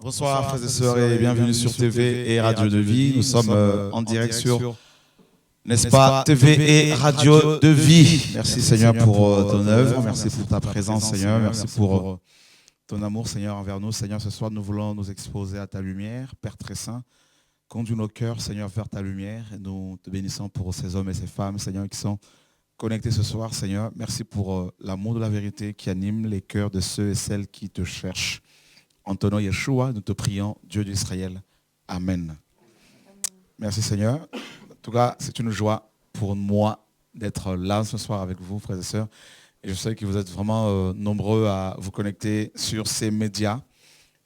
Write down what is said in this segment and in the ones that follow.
Bonsoir frères et sœurs et bienvenue sur TV et Radio de Vie. Nous sommes en direct sur, n'est-ce pas, TV et Radio de Vie. Merci Seigneur pour ton œuvre, merci pour ta présence Seigneur, merci pour ton amour Seigneur envers nous. Seigneur, ce soir nous voulons nous exposer à ta lumière, Père très saint. Conduis nos cœurs Seigneur vers ta lumière et nous te bénissons pour ces hommes et ces femmes Seigneur qui sont connectés ce soir Seigneur. Merci pour l'amour de la vérité qui anime les cœurs de ceux et celles qui te cherchent. En ton nom, Yeshua, nous te prions, Dieu d'Israël. Amen. Merci Seigneur. En tout cas, c'est une joie pour moi d'être là ce soir avec vous, frères et sœurs. Et je sais que vous êtes vraiment nombreux à vous connecter sur ces médias.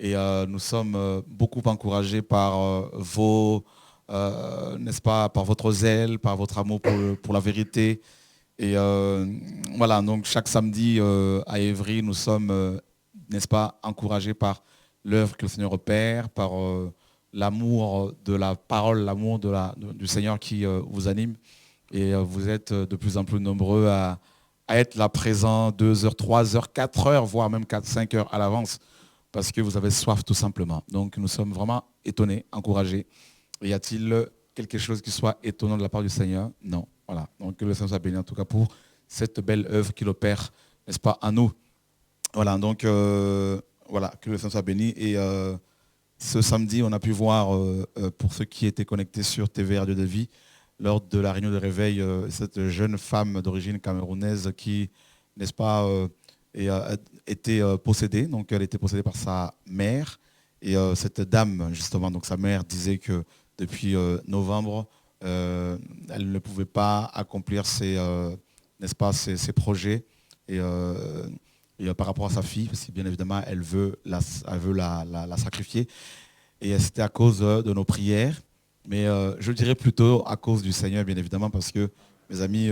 Et nous sommes beaucoup encouragés par vos, n'est-ce pas, par votre zèle, par votre amour pour la vérité. Et voilà, donc chaque samedi à Évry, nous sommes, n'est-ce pas, encouragés par l'œuvre que le Seigneur opère, par l'amour de la parole, l'amour du Seigneur qui vous anime. Et vous êtes de plus en plus nombreux à être là présent 2 heures, 3 heures, 4 heures, voire même 4, 5 heures à l'avance, parce que vous avez soif tout simplement. Donc nous sommes vraiment étonnés, encouragés. Y a-t-il quelque chose qui soit étonnant de la part du Seigneur? Non. Voilà. Donc que le Seigneur soit béni en tout cas pour cette belle œuvre qu'il opère, n'est-ce pas, à nous. Voilà, donc voilà, que le Seigneur soit béni. Et ce samedi, on a pu voir, pour ceux qui étaient connectés sur TV Radio de Vie, lors de la réunion de réveil, cette jeune femme d'origine camerounaise qui, n'est-ce pas, était possédée. Donc elle était possédée par sa mère. Et cette dame, justement, donc sa mère disait que depuis novembre, elle ne pouvait pas accomplir n'est-ce pas, ses projets. Et par rapport à sa fille, parce que bien évidemment, elle veut la sacrifier. Et c'était à cause de nos prières. Mais je dirais plutôt à cause du Seigneur, bien évidemment, parce que, mes amis,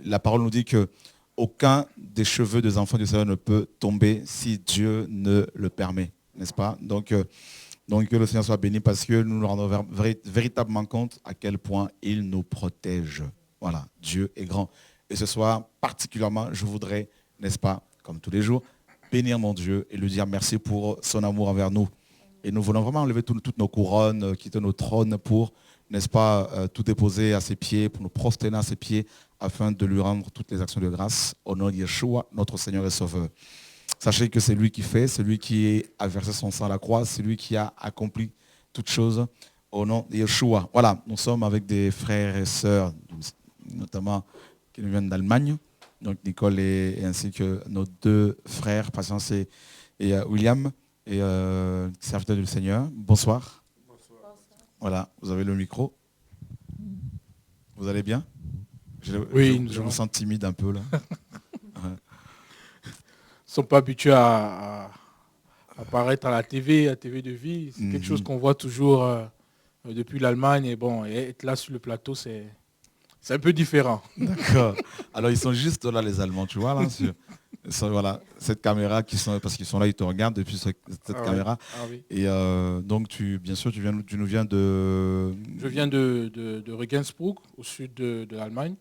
la parole nous dit que aucun des cheveux des enfants du Seigneur ne peut tomber si Dieu ne le permet, n'est-ce pas? Donc que le Seigneur soit béni parce que nous nous rendons véritablement compte à quel point il nous protège. Voilà, Dieu est grand. Et ce soir, particulièrement, je voudrais, n'est-ce pas, comme tous les jours, bénir mon Dieu et lui dire merci pour son amour envers nous. Et nous voulons vraiment enlever toutes nos couronnes, quitter nos trônes pour, n'est-ce pas, tout déposer à ses pieds, pour nous prosterner à ses pieds, afin de lui rendre toutes les actions de grâce au nom de Yeshua, notre Seigneur et Sauveur. Sachez que c'est lui qui fait, c'est lui qui a versé son sang à la croix, c'est lui qui a accompli toutes choses au nom de Yeshua. Voilà, nous sommes avec des frères et sœurs, notamment qui nous viennent d'Allemagne. Donc Nicole et ainsi que nos 2 frères, Patience et William, et serviteurs du Seigneur. Bonsoir. Bonsoir. Voilà, vous avez le micro. Vous allez bien? Oui, je vous sens timide un peu là. Ils ne sont pas habitués à apparaître à la TV, à TV de Vie. C'est quelque chose qu'on voit toujours depuis l'Allemagne. Et bon, être là sur le plateau, c'est un peu différent. D'accord. Alors, ils sont juste là, les Allemands, tu vois, là, voilà, cette caméra, parce qu'ils sont là, ils te regardent depuis cette caméra. Ah, oui. Et donc, bien sûr, tu nous viens de... Je viens de Regensburg, au sud de l'Allemagne.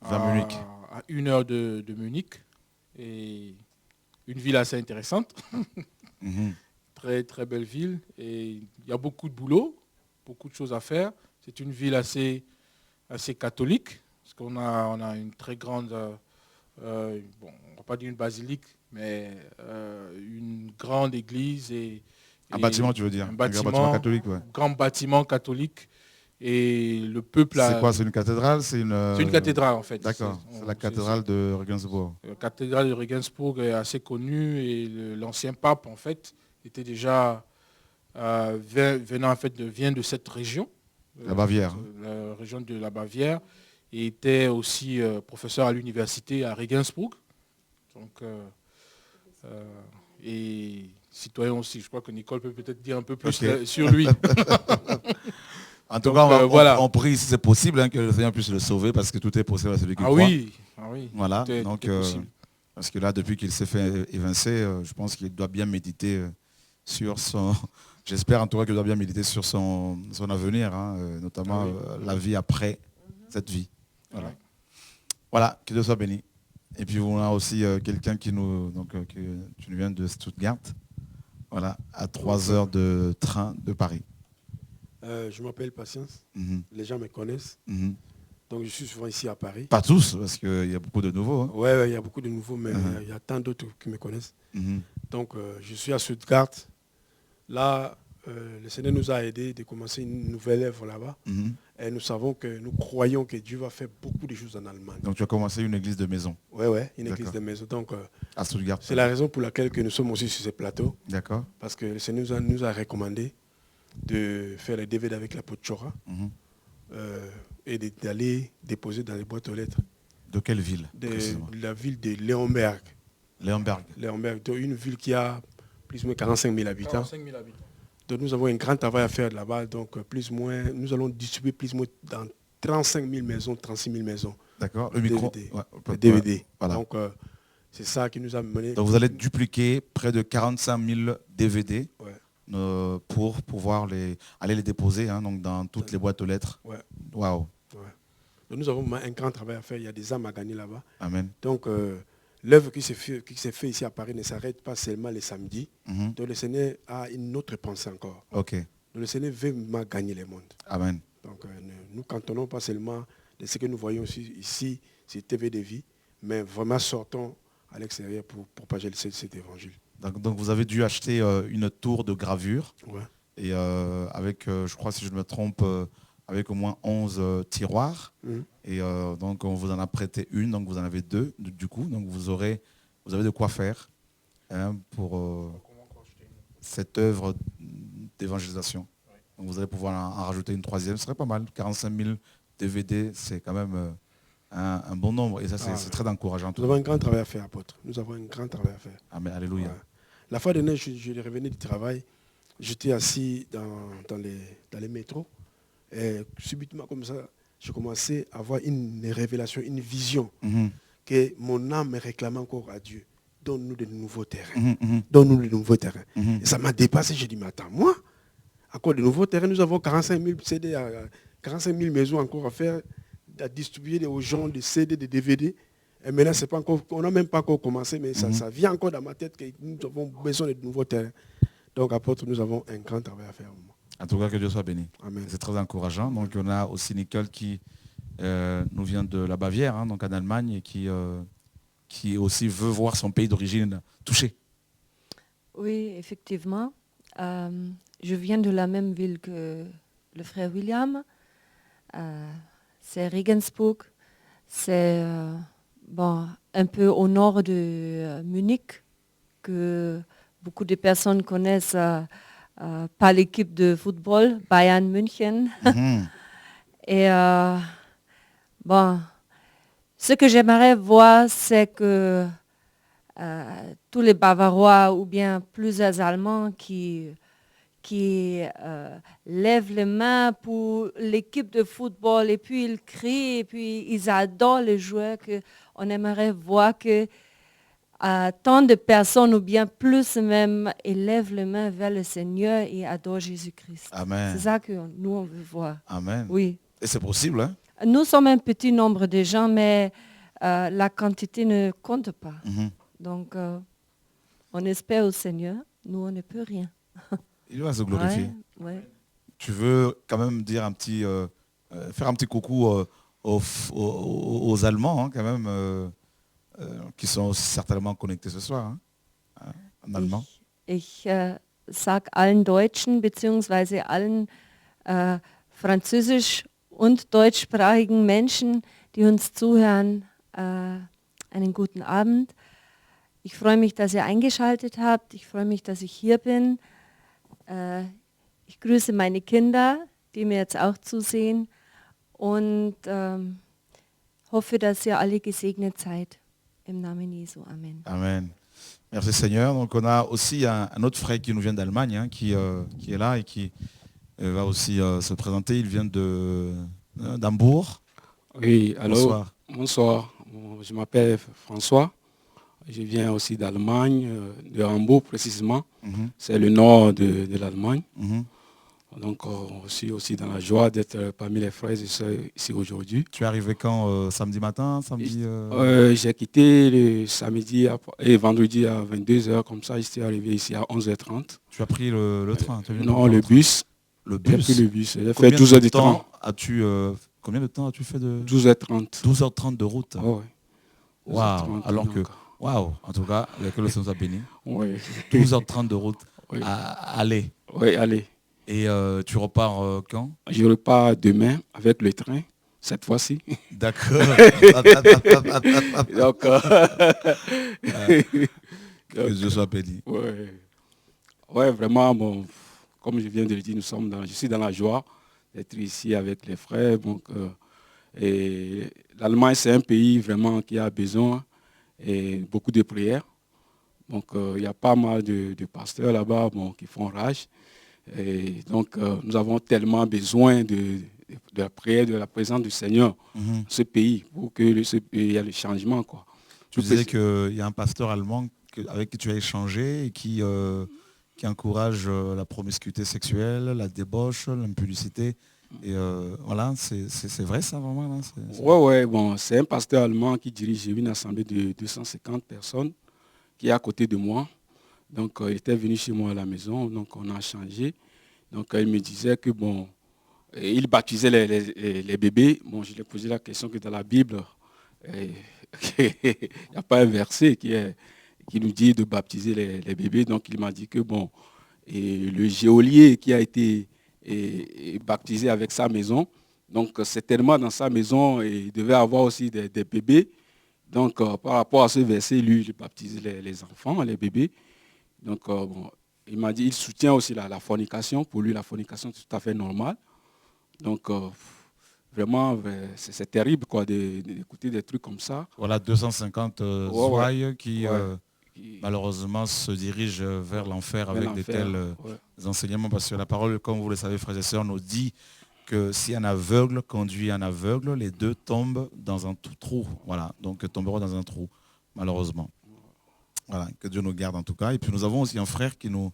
Vers Munich. À 1 heure de Munich. Et une ville assez intéressante. Très, très belle ville. Et il y a beaucoup de boulot, beaucoup de choses à faire. C'est une ville assez catholique, parce qu'on a une très grande, on ne va pas dire une basilique, mais une grande église. Un bâtiment, tu veux dire? Un bâtiment catholique, ouais. Grand bâtiment catholique. Et le peuple C'est quoi? C'est une cathédrale? C'est une cathédrale, en fait. D'accord, c'est la cathédrale de Regensburg. La cathédrale de Regensburg est assez connue, et l'ancien pape, en fait, était déjà vient de cette région. La Bavière. La région de la Bavière. Et était aussi professeur à l'université à Regensburg. Donc, et citoyen aussi. Je crois que Nicole peut peut-être dire un peu plus sur lui. En tout cas, voilà. On prie si c'est possible que le Seigneur puisse le sauver, parce que tout est possible à celui qui croit. Oui. Voilà. Donc, parce que là, depuis qu'il s'est fait évincer, je pense qu'il doit bien méditer sur son... J'espère en tout cas qu'il doit bien méditer sur son avenir, notamment la vie après cette vie. Voilà. Voilà, que Dieu soit béni. Et puis on a aussi quelqu'un qui nous vient de Stuttgart. Voilà, à 3 heures de train de Paris. Je m'appelle Patience. Les gens me connaissent. Donc je suis souvent ici à Paris. Pas tous, parce qu'il y a beaucoup de nouveaux. Hein. Oui, il y a beaucoup de nouveaux, mais il y a tant d'autres qui me connaissent. Donc je suis à Stuttgart. Là, le Seigneur nous a aidés de commencer une nouvelle œuvre là-bas. Et nous croyons que Dieu va faire beaucoup de choses en Allemagne. Donc tu as commencé une église de maison. Oui, une église de maison. Donc à Stuttgart. C'est la raison pour laquelle que nous sommes aussi sur ce plateau. D'accord. Parce que le Seigneur nous a recommandé de faire les DVD avec la Pochora et d'aller déposer dans les boîtes aux lettres. De quelle ville? De la ville de Leonberg. Leonberg, une ville qui a plus ou moins 45 000 habitants. 45 000 habitants. Donc nous avons un grand travail à faire là-bas. Donc plus ou moins, nous allons distribuer plus ou moins dans 35 000 maisons, 36 000 maisons. D'accord. Le micro. DVD. Voilà. Donc c'est ça qui nous a mené. Donc vous allez dupliquer près de 45 000 DVD pour pouvoir aller les déposer donc dans toutes les boîtes aux lettres. Waouh. Donc nous avons un grand travail à faire. Il y a des âmes à gagner là-bas. Amen. Donc l'œuvre qui s'est fait ici à Paris ne s'arrête pas seulement les samedis. Donc le Seigneur a une autre pensée encore. Ok. Donc le Seigneur veut vraiment gagner le monde. Amen. Donc nous ne cantonnons pas seulement de ce que nous voyons ici, c'est TV de vie, mais vraiment sortons à l'extérieur pour propager cet évangile. Donc vous avez dû acheter une tour de gravure. Ouais. Et avec, je crois si je ne me trompe, avec au moins 11 tiroirs. Et donc on vous en a prêté une, donc vous en avez 2 du coup. Donc vous avez de quoi faire pour cette œuvre d'évangélisation. Donc vous allez pouvoir en rajouter une 3e, ce serait pas mal. 45 000 DVD, c'est quand même un bon nombre. Et ça, c'est très encourageant. Nous avons un grand travail à faire, apôtre. Nous avons un grand travail à faire. Amen, alléluia. Ouais. La fois dernière, je revenais du travail. J'étais assis dans les métros. Et subitement, comme ça, je commençais à avoir une révélation, une vision que mon âme me réclamait encore à Dieu. Donne-nous de nouveaux terrains. Donne-nous de nouveaux terrains. Et ça m'a dépassé. J'ai dit, mais attends, moi, encore de nouveaux terrains, nous avons 45 000 CD, 45 000 maisons encore à faire, à distribuer aux gens des CD, des DVD. Et maintenant, c'est pas encore, on n'a même pas encore commencé, mais ça vient encore dans ma tête que nous avons besoin de nouveaux terrains. Donc, apôtre, nous avons un grand travail à faire. En tout cas, que Dieu soit béni. Amen. C'est très encourageant. Donc, on a aussi Nicole qui nous vient de la Bavière, donc en Allemagne, et qui aussi veut voir son pays d'origine touché. Oui, effectivement. Je viens de la même ville que le frère William. C'est Regensburg. C'est un peu au nord de Munich, que beaucoup de personnes connaissent par l'équipe de football Bayern München. Et ce que j'aimerais voir, c'est que tous les Bavarois ou bien plusieurs Allemands qui lèvent les mains pour l'équipe de football et puis ils crient et puis ils adorent les joueurs, qu'on aimerait voir que tant de personnes ou bien plus même élèvent les mains vers le Seigneur et adorent Jésus-Christ. Amen. C'est ça que nous on veut voir. Amen. Oui. Et c'est possible, hein? Nous sommes un petit nombre de gens, mais la quantité ne compte pas. Donc, on espère au Seigneur. Nous, on ne peut rien. Il va se glorifier. Ouais. Tu veux quand même dire faire un petit coucou aux Allemands, quand même, qui sont certainement connectés ce soir, en allemand. Ich sage allen Deutschen bzw. allen französisch- und deutschsprachigen Menschen, die uns zuhören, einen guten Abend. Ich freue mich, dass ihr eingeschaltet habt. Ich freue mich, dass ich hier bin. Ich grüße meine Kinder, die mir jetzt auch zusehen. Und hoffe, dass ihr alle gesegnet seid. Im Namen Jesu. Amen. Amen. Merci Seigneur. Donc on a aussi un autre frère qui nous vient d'Allemagne, qui est là et qui va aussi se présenter. Il vient d'Hambourg. Oui, alors, bonsoir. Bonsoir. Je m'appelle François. Je viens aussi d'Allemagne, de Hambourg précisément. C'est le nord de l'Allemagne. Donc, je suis aussi dans la joie d'être parmi les frères et sœurs ici aujourd'hui. Tu es arrivé quand? Samedi matin, samedi J'ai quitté le samedi et vendredi à 22h, comme ça, je suis arrivé ici à 11h30. Tu as pris le train? Non, le bus. Le J'ai bus? pris le bus. J'ai fait Combien 12 heures de temps train. Combien de temps as-tu fait de 12h30. 12h30 de route? Oh, ouais. Waouh! 12h30, Alors que, donc. waouh! En tout cas, que le Seigneur soit béni. Oui. 12h30 de route Oui. à aller. Oui, allez. Et tu repars quand? Je repars demain avec le train, cette fois-ci. D'accord. Donc, Que Dieu soit béni. ouais, vraiment, bon, comme je viens de le dire, je suis dans la joie d'être ici avec les frères. Donc, et l'Allemagne, c'est un pays vraiment qui a besoin et beaucoup de prières. Donc, il y a pas mal de pasteurs là-bas qui font rage. Et donc, nous avons tellement besoin de la prière, de la présence du Seigneur dans ce pays, pour qu'il y ait le changement, quoi. Tu disais qu'il y a un pasteur allemand avec qui tu as échangé et qui encourage la promiscuité sexuelle, la débauche, l'impudicité. Et voilà, c'est vrai ça vraiment là? Ouais, bon, c'est un pasteur allemand qui dirige une assemblée de 250 personnes qui est à côté de moi. Donc, il était venu chez moi à la maison, donc on a changé. Donc, il me disait que, bon, il baptisait les bébés. Bon, je lui ai posé la question que dans la Bible, il n'y a pas un verset qui nous dit de baptiser les bébés. Donc, il m'a dit que, bon, et le geôlier qui a été baptisé avec sa maison, donc certainement dans sa maison, il devait avoir aussi des bébés. Donc, par rapport à ce verset, lui, il baptisait les enfants, les bébés. Donc, bon, il m'a dit, il soutient aussi la fornication. Pour lui, la fornication, c'est tout à fait normal. Donc, vraiment, c'est terrible quoi, d'écouter des trucs comme ça. Voilà, 250 ouailles qui malheureusement se dirigent vers l'enfer avec de tels enseignements. Parce que la parole, comme vous le savez, frères et sœurs, nous dit que si un aveugle conduit un aveugle, les deux tombent dans un trou. Voilà, donc tomberont dans un trou, malheureusement. Voilà, que Dieu nous garde en tout cas. Et puis nous avons aussi un frère qui nous...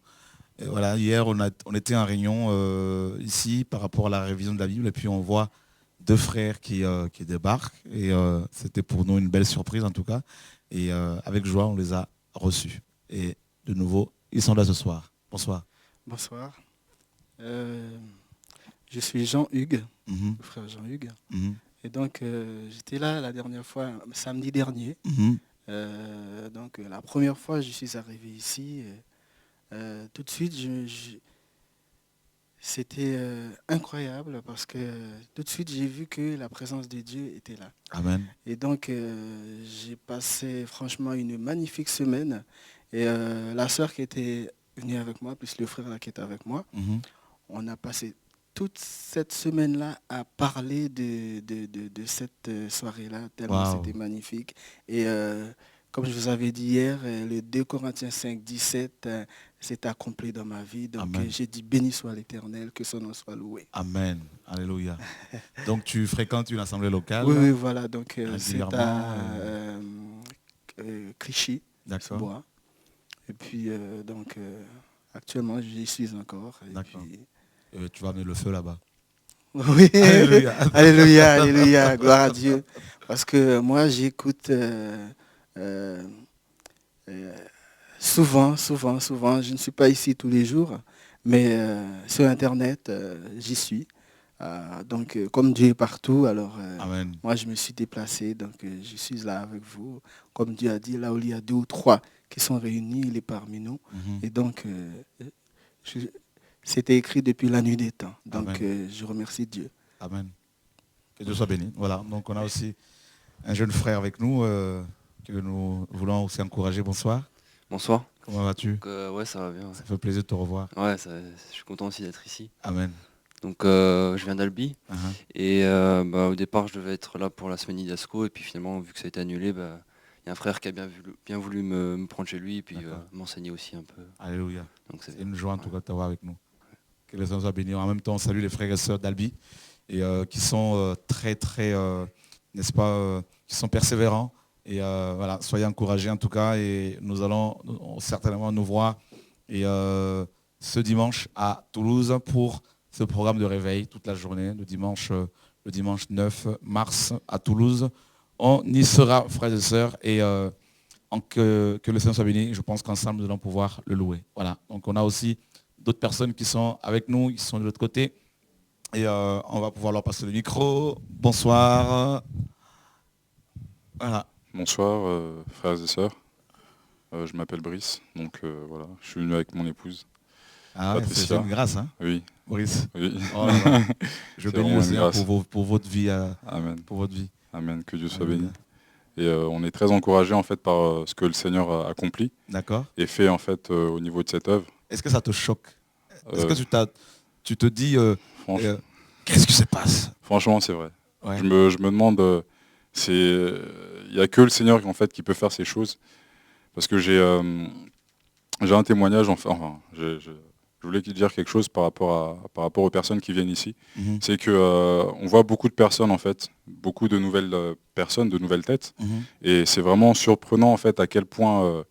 Voilà, hier on était en réunion ici par rapport à la révision de la Bible et puis on voit deux frères qui débarquent et c'était pour nous une belle surprise en tout cas. Et avec joie on les a reçus. Et de nouveau, ils sont là ce soir. Bonsoir. Bonsoir. Je suis Jean-Hugues, le frère Jean-Hugues. Et donc j'étais là la dernière fois, samedi dernier. Donc la première fois je suis arrivé ici, tout de suite c'était incroyable parce que tout de suite j'ai vu que la présence de Dieu était là. Amen. Et donc j'ai passé franchement une magnifique semaine et la sœur qui était venue avec moi, plus le frère là qui était avec moi, on a passé toute cette semaine-là à parler de cette soirée-là, tellement c'était magnifique. Et comme je vous avais dit hier, le 2 Corinthiens 5, 17 s'est accompli dans ma vie. Donc j'ai dit béni soit l'Éternel, que son nom soit loué. Amen. Alléluia. Donc tu fréquentes une assemblée locale? Oui, voilà. Donc c'est à Clichy, Bois. Et puis donc actuellement j'y suis encore. D'accord. Tu vas amener le feu là-bas. Oui, alléluia. Alléluia, alléluia, gloire à Dieu. Parce que moi j'écoute souvent, je ne suis pas ici tous les jours, mais sur Internet, j'y suis. Donc, comme Dieu est partout, alors moi, je me suis déplacé, donc je suis là avec vous. Comme Dieu a dit, là où il y a 2 ou 3 qui sont réunis, il est parmi nous. Et donc, c'était écrit depuis la nuit des temps. Donc, je remercie Dieu. Amen. Que Dieu soit béni. Voilà, donc on a aussi un jeune frère avec nous que nous voulons aussi encourager. Bonsoir. Bonsoir. Comment vas-tu? Ouais, ça va bien. Ouais. Ça fait plaisir de te revoir. Ouais, je suis content aussi d'être ici. Amen. Donc, je viens d'Albi. Et au départ, je devais être là pour la semaine IDASCO. Et puis finalement, vu que ça a été annulé, il y a un frère qui a bien voulu me prendre chez lui et puis m'enseigner aussi un peu. Alléluia. Donc, c'est une joie en tout cas de t'avoir avec nous. Que les uns soient bénis. En même temps, on salue les frères et sœurs d'Albi et qui sont très, n'est-ce pas, qui sont persévérants. Et voilà, soyez encouragés en tout cas. Et nous allons certainement nous voir et, ce dimanche à Toulouse pour ce programme de réveil toute la journée, le dimanche 9 mars à Toulouse. On y sera, frères et sœurs, et que le Seigneur soit béni. Je pense qu'ensemble, nous allons pouvoir le louer. Voilà. Donc on a aussi d'autres personnes qui sont avec nous, qui sont de l'autre côté. Et on va pouvoir leur passer le micro. Bonsoir. Voilà. Bonsoir, frères et sœurs. Je m'appelle Brice, donc voilà, je suis venu avec mon épouse. Ah ouais, c'est une grâce, hein, oui. Brice. Oui. Oh là là. Je C'est bénis le vraiment une Seigneur grâce. pour votre vie. Amen. Pour votre vie. Amen, que Dieu soit Amen. béni. Et on est très encouragé en fait par ce que le Seigneur a accompli D'accord. et fait en fait au niveau de cette œuvre. Est-ce que ça te choque? Est-ce que Euh, tu te dis, franch- qu'est-ce qui se passe? Franchement, c'est vrai. Ouais. Je me demande, il n'y a que le Seigneur en fait qui peut faire ces choses. Parce que j'ai un témoignage, je voulais dire quelque chose par rapport aux personnes qui viennent ici. Mhm. C'est que on voit beaucoup de personnes en fait, beaucoup de nouvelles personnes, de nouvelles têtes. Mhm. Et c'est vraiment surprenant en fait à quel point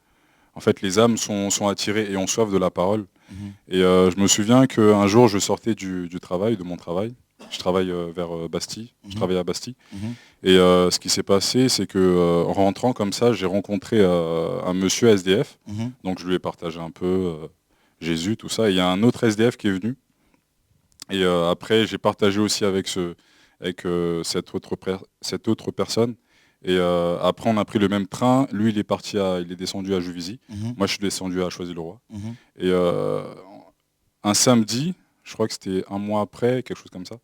en fait les âmes sont attirées et ont soif de la parole. Mhm. Et je me souviens qu'un jour je sortais du travail, de mon travail. Je travaille vers Bastille, je travaille à Bastille. Mhm. Et ce qui s'est passé, c'est que en rentrant comme ça, j'ai rencontré un monsieur SDF. Mhm. Donc je lui ai partagé un peu Jésus, tout ça. Et il y a un autre SDF qui est venu. Et après, j'ai partagé aussi avec cette autre personne. Et après, on a pris le même train. Lui, il est descendu à Juvisy. Mhm. Moi, je suis descendu à Choisy-le-Roi. Mhm. Et un samedi, je crois que c'était un mois après, quelque chose comme ça.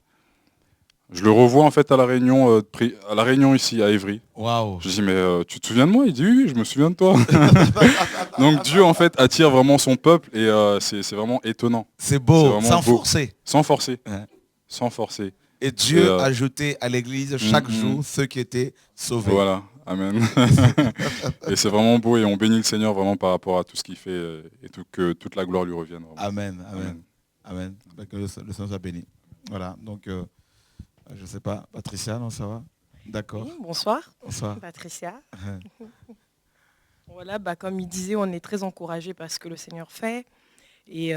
Je le revois en fait à la réunion ici à Évry. Waouh. Je dis mais tu te souviens de moi? Il dit oui, je me souviens de toi. Donc Dieu en fait attire vraiment son peuple et c'est vraiment étonnant. C'est C'est beau, vraiment sans beau. forcer. Sans forcer. Ouais. Sans forcer. Et Dieu Et, a jeté à l'église chaque jour ceux qui étaient sauvés. Voilà, amen. Et c'est vraiment beau et on bénit le Seigneur vraiment par rapport à tout ce qu'il fait et que toute la gloire lui revienne. Vraiment. Amen, amen, amen. Que le Seigneur soit béni. Voilà, donc je ne sais pas, Patricia, non, ça va? D'accord. Oui, bonsoir. Bonsoir. Patricia. Voilà, comme il disait, on est très encouragés par ce que le Seigneur fait. Et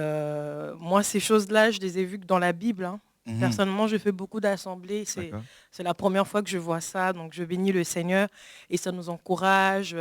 moi, ces choses-là, je les ai vues que dans la Bible. Hein. Mhm. Personnellement, je fais beaucoup d'assemblées. D'accord. C'est la première fois que je vois ça. Donc, je bénis le Seigneur. Et ça nous encourage.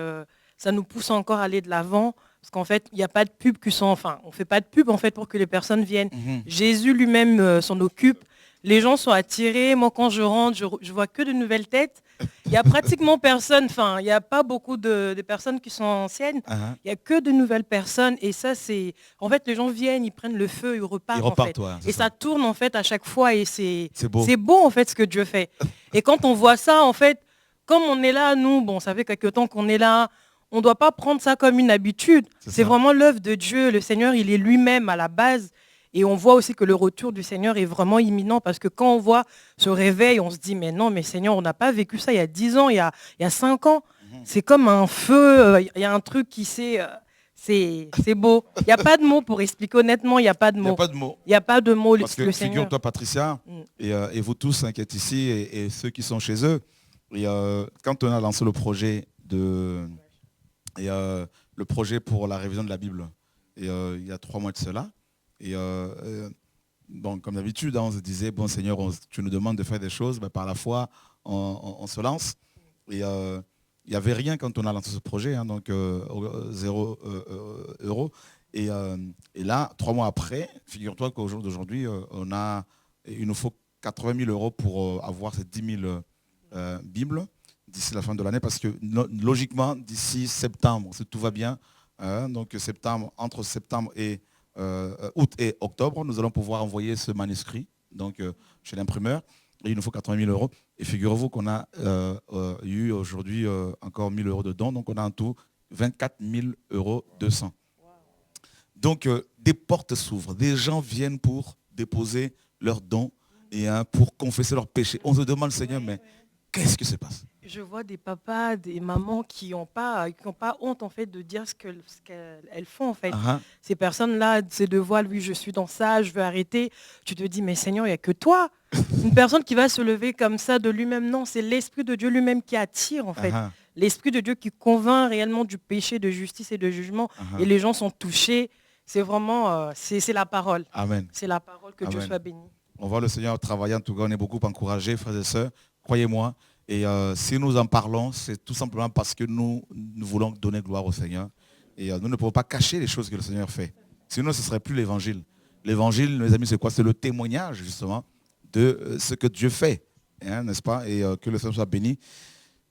Ça nous pousse encore à aller de l'avant. Parce qu'en fait, il n'y a pas de pub qui sont... Enfin, on ne fait pas de pub en fait pour que les personnes viennent. Mhm. Jésus lui-même s'en occupe. Les gens sont attirés. Moi, quand je rentre, je vois que de nouvelles têtes. Il n'y a pratiquement personne. Enfin, il n'y a pas beaucoup de personnes qui sont anciennes. Uh-huh. Il n'y a que de nouvelles personnes. Et ça, c'est... En fait, les gens viennent, ils prennent le feu, ils repartent. Ils repartent, en fait. ouais, c'est Et ça tourne, en fait, à chaque fois. Et c'est beau. C'est beau, en fait, ce que Dieu fait. Et quand on voit ça, en fait, comme on est là, nous, bon, ça fait quelque temps qu'on est là, on ne doit pas prendre ça comme une habitude. C'est vraiment l'œuvre de Dieu. Le Seigneur, il est lui-même à la base. Et on voit aussi que le retour du Seigneur est vraiment imminent parce que quand on voit ce réveil, on se dit, mais non, mais Seigneur, on n'a pas vécu ça il y a 10 ans, il y a 5 ans. C'est comme un feu, il y a un truc qui c'est beau. Il n'y a pas de mots pour expliquer, honnêtement, il n'y a pas de Il n'y a mots. pas de mots. Il n'y a pas de mots, Parce que le Seigneur. figure-toi, Patricia, et vous tous qui êtes ici, et ceux qui sont chez eux, et, quand on a lancé le projet le projet pour la révision de la Bible, et, il y a 3 mois de cela, et bon, comme d'habitude, on se disait, bon Seigneur, tu nous demandes de faire des choses, ben, par la foi, on se lance. Et il n'y avait rien quand on a lancé ce projet, hein, donc 0 euros. Et là, 3 mois après, figure-toi qu'au jour d'aujourd'hui, il nous faut 80 000 euros pour avoir ces 10 000 Bibles d'ici la fin de l'année, parce que logiquement, d'ici septembre, si tout va bien, donc entre septembre et août et octobre, nous allons pouvoir envoyer ce manuscrit donc, chez l'imprimeur. Et il nous faut 80 000 euros. Et figurez-vous qu'on a eu aujourd'hui encore 1 000 euros de dons. Donc on a en tout 24 200 euros. Donc des portes s'ouvrent. Des gens viennent pour déposer leurs dons et pour confesser leurs péchés. On se demande, Seigneur, mais qu'est-ce qui se passe? Je vois des papas, des mamans qui n'ont pas honte en fait de dire ce qu'elles font en fait. Uh-huh. Ces personnes-là, c'est de voir, lui, je suis dans ça, je veux arrêter. Tu te dis, mais Seigneur, il n'y a que toi. Une personne qui va se lever comme ça de lui-même, non, c'est l'Esprit de Dieu lui-même qui attire en fait. Uh-huh. L'Esprit de Dieu qui convainc réellement du péché, de justice et de jugement. Uh-huh. Et les gens sont touchés. c'est vraiment, c'est la parole. Amen. C'est la parole, que Dieu Amen. soit béni. On voit le Seigneur travailler, en tout cas, on est beaucoup encouragés, frères et sœurs, croyez-moi. Et si nous en parlons, c'est tout simplement parce que nous voulons donner gloire au Seigneur. Et nous ne pouvons pas cacher les choses que le Seigneur fait. Sinon, ce ne serait plus l'évangile. L'évangile, mes amis, c'est quoi? C'est le témoignage, justement, de ce que Dieu fait, hein, n'est-ce pas? Et que le Seigneur soit béni.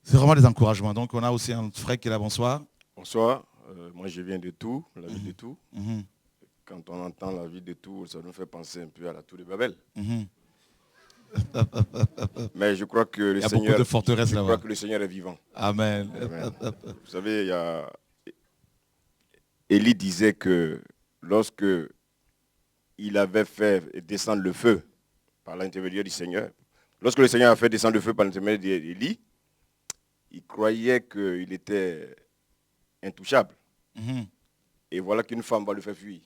C'est vraiment des encouragements. Donc, on a aussi un frère qui est là. Bonsoir. Bonsoir. Moi, je viens de Tours, la ville de Tours. Quand on entend la ville de Tours, ça nous fait penser un peu à la tour de Babel. Mais je crois que le Seigneur, beaucoup de forteresses là-bas. je crois que le Seigneur est vivant. Amen. Amen. Vous savez, Élie disait que lorsque il avait fait descendre le feu par l'intermédiaire du Seigneur, lorsque le Seigneur a fait descendre le feu par l'intermédiaire d'Élie, il croyait qu'il était intouchable. Et voilà qu'une femme va le faire fuir.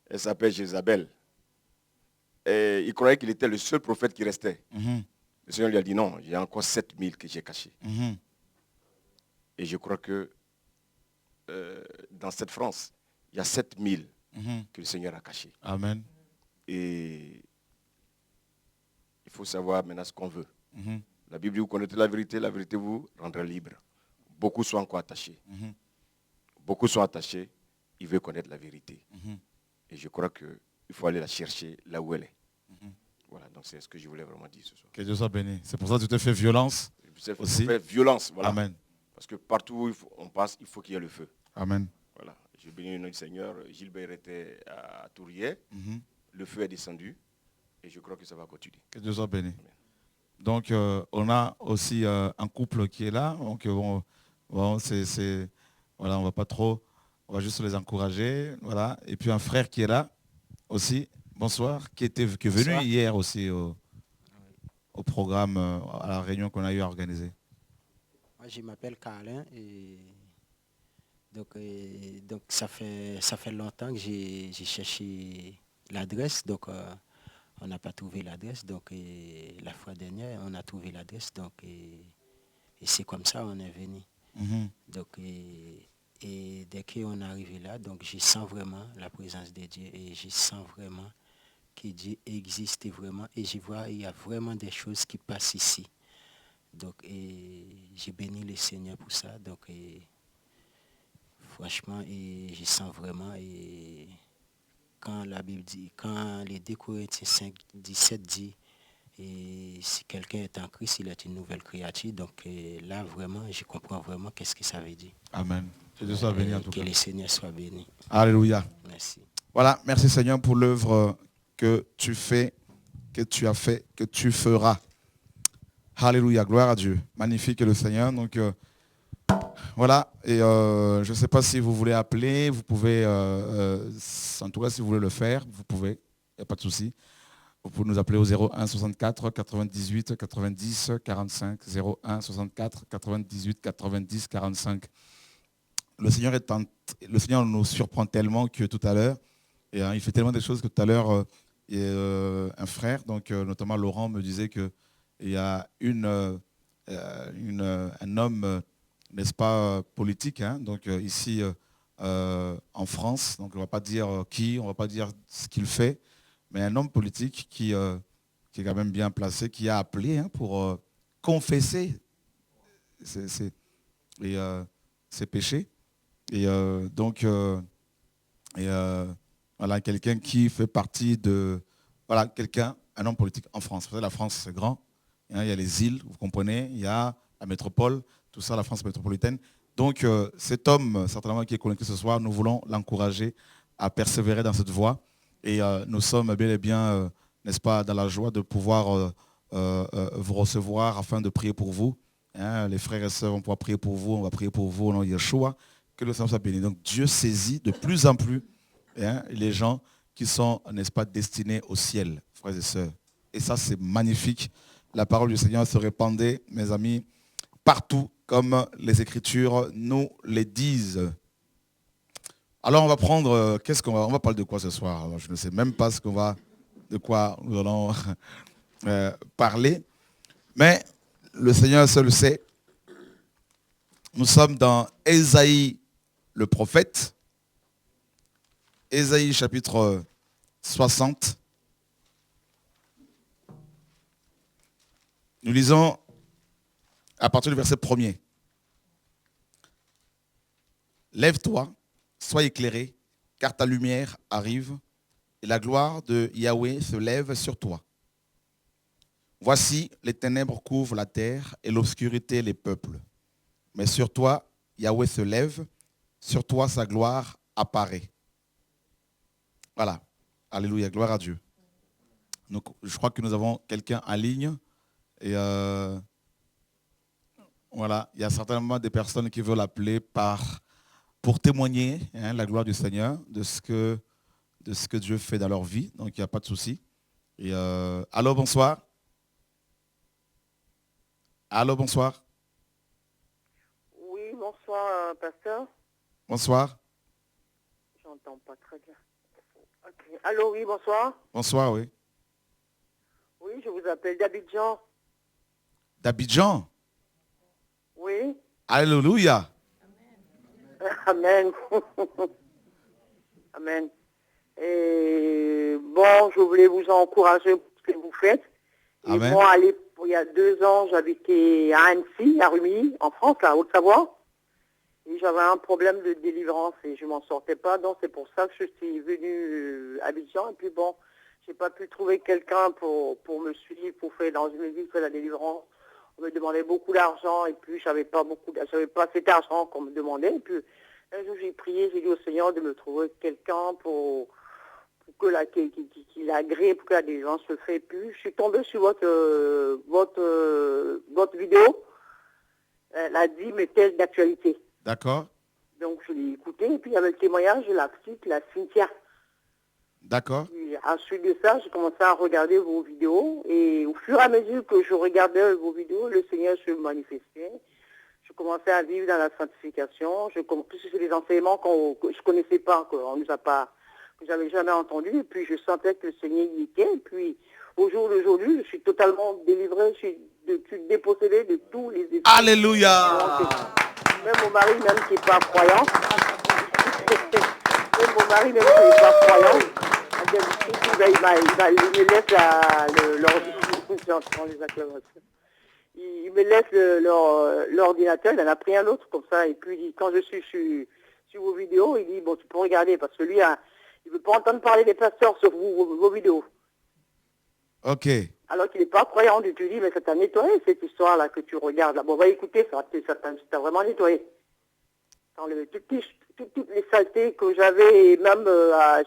Elle s'appelle Jézabel. Et il croyait qu'il était le seul prophète qui restait. Le Seigneur lui a dit non, il y a encore 7000 que j'ai cachés. Et je crois que dans cette France, il y a 7000 que le Seigneur a cachés. Amen. Et il faut savoir maintenant ce qu'on veut. La Bible dit, vous connaissez la vérité vous rendra libre. Beaucoup sont encore attachés. Beaucoup sont attachés, ils veulent connaître la vérité. Et je crois qu'il faut aller la chercher là où elle est. Voilà, donc c'est ce que je voulais vraiment dire ce soir. Que Dieu soit béni. C'est pour ça que tu te fais violence aussi. Fait violence, voilà. Amen. Parce que partout où on passe, il faut qu'il y ait le feu. Amen. Voilà. Je bénis le nom du Seigneur. Gilbert était à Tourier. Le feu est descendu. Et je crois que ça va continuer. Que Dieu soit béni. Amen. Donc, on a aussi un couple qui est là. Donc, voilà, on va pas trop, on va juste les encourager. Voilà. Et puis un frère qui est là aussi. Bonsoir. Qui est venu hier aussi au programme, à la réunion qu'on a eu à organiser. Moi, je m'appelle Carlin et donc ça fait longtemps que j'ai cherché l'adresse. Donc, on n'a pas trouvé l'adresse. Donc, la fois dernière, on a trouvé l'adresse. Donc, et c'est comme ça on est venu. Donc, et dès qu'on est arrivé là, donc je sens vraiment la présence de Dieu et je sens vraiment que Dieu existe vraiment et je vois il y a vraiment des choses qui passent ici. Donc, j'ai béni le Seigneur pour ça. Donc, franchement, je sens vraiment, et quand la Bible dit, quand les 2 Corinthiens 5, 17 dit, et si quelqu'un est en Christ, il est une nouvelle créature. Donc là, vraiment, je comprends vraiment qu'est-ce que ça veut dire. Amen. Que Dieu soit béni en tout cas. Que le Seigneur soit béni. Alléluia. Merci. Voilà, merci Seigneur pour l'œuvre que tu fais, que tu as fait, que tu feras. Alléluia, gloire à Dieu. Magnifique est le Seigneur. Donc voilà, et je ne sais pas si vous voulez appeler, vous pouvez, en tout cas si vous voulez le faire, vous pouvez, il n'y a pas de souci. Vous pouvez nous appeler au 01 64 98 90 45, 01 64 98 90 45. Le Seigneur nous surprend tellement que tout à l'heure, et il fait tellement des choses que tout à l'heure, un frère, donc notamment Laurent, me disait qu'il y a un homme, n'est-ce pas, politique, hein, donc ici en France, donc on ne va pas dire qui, on ne va pas dire ce qu'il fait, mais un homme politique qui est quand même bien placé, qui a appelé pour confesser ses péchés. Et donc, voilà, quelqu'un qui fait partie de... Voilà, un homme politique en France. Vous savez, la France, c'est grand. Il y a les îles, vous comprenez. Il y a la métropole, tout ça, la France métropolitaine. Donc, cet homme, certainement, qui est connecté ce soir, nous voulons l'encourager à persévérer dans cette voie. Et nous sommes bel et bien, n'est-ce pas, dans la joie de pouvoir vous recevoir afin de prier pour vous. Hein, les frères et sœurs vont pouvoir prier pour vous. On va prier pour vous au nom de Yeshua. Que le Seigneur soit béni. Donc Dieu saisit de plus en plus les gens qui sont, n'est-ce pas, destinés au ciel, frères et sœurs. Et ça, c'est magnifique. La parole du Seigneur se répandait, mes amis, partout, comme les Écritures nous les disent. Alors on va prendre, on va parler de quoi ce soir? Alors, je ne sais même pas de quoi nous allons parler. Mais le Seigneur seul le sait. Nous sommes dans Ésaïe, le prophète. Ésaïe chapitre 60. Nous lisons à partir du verset 1er. Lève-toi, sois éclairé, car ta lumière arrive, et la gloire de Yahweh se lève sur toi. Voici, les ténèbres couvrent la terre et l'obscurité les peuples. Mais sur toi, Yahweh se lève, sur toi sa gloire apparaît. Voilà. Alléluia, gloire à Dieu. Donc, je crois que nous avons quelqu'un en ligne. Et voilà, il y a certainement des personnes qui veulent appeler pour témoigner la gloire du Seigneur, de ce que Dieu fait dans leur vie. Donc, il n'y a pas de souci. Et allô, bonsoir. Allô, bonsoir. Oui, bonsoir, pasteur. Bonsoir. J'entends pas très bien. Okay. Allô, oui, bonsoir. Bonsoir, oui. Oui, je vous appelle d'Abidjan. D'Abidjan? Oui. Alléluia. Amen. Amen. Et bon, je voulais vous encourager pour ce que vous faites. Et Amen. bon, il y a 2 ans, j'habitais à Annecy, à Rumilly, en France, à Haute-Savoie. Et j'avais un problème de délivrance et je m'en sortais pas. Donc c'est pour ça que je suis venue à Abidjan. Et puis bon, j'ai pas pu trouver quelqu'un pour me suivre, pour faire dans une église, faire la délivrance. On me demandait beaucoup d'argent et puis j'avais pas assez d'argent qu'on me demandait. Et puis un jour j'ai prié, j'ai dit au Seigneur de me trouver quelqu'un pour qu'il agrée, pour que la délivrance se fait. Et puis je suis tombée sur votre vidéo. La dit mes thèses d'actualité. D'accord. Donc je l'ai écouté et puis il y avait le témoignage de la petite, la Cynthia. D'accord. Et à la suite de ça, j'ai commencé à regarder vos vidéos et au fur et à mesure que je regardais vos vidéos, le Seigneur se manifestait. Je commençais à vivre dans la sanctification. Puisque c'est des enseignements que je ne connaissais pas, que j'avais jamais entendu. Et puis je sentais que le Seigneur y était. Et puis au jour d'aujourd'hui, je suis totalement délivrée, je suis dépossédée de tous les esprits. Alléluia. Même mon mari, même qui n'est pas croyant, même mon mari, même qui n'est pas croyant, il me laisse l'ordinateur, il en a pris un autre comme ça, et puis quand je suis sur vos vidéos, il dit, bon, tu peux regarder, parce que lui, il ne veut pas entendre parler des pasteurs sur vos vidéos. Ok. Alors qu'il n'est pas croyant du tout, il dit, mais ça t'a nettoyé cette histoire-là que tu regardes là. Bon, va écouter, ça t'a vraiment nettoyé. Toutes les saletés que j'avais, et même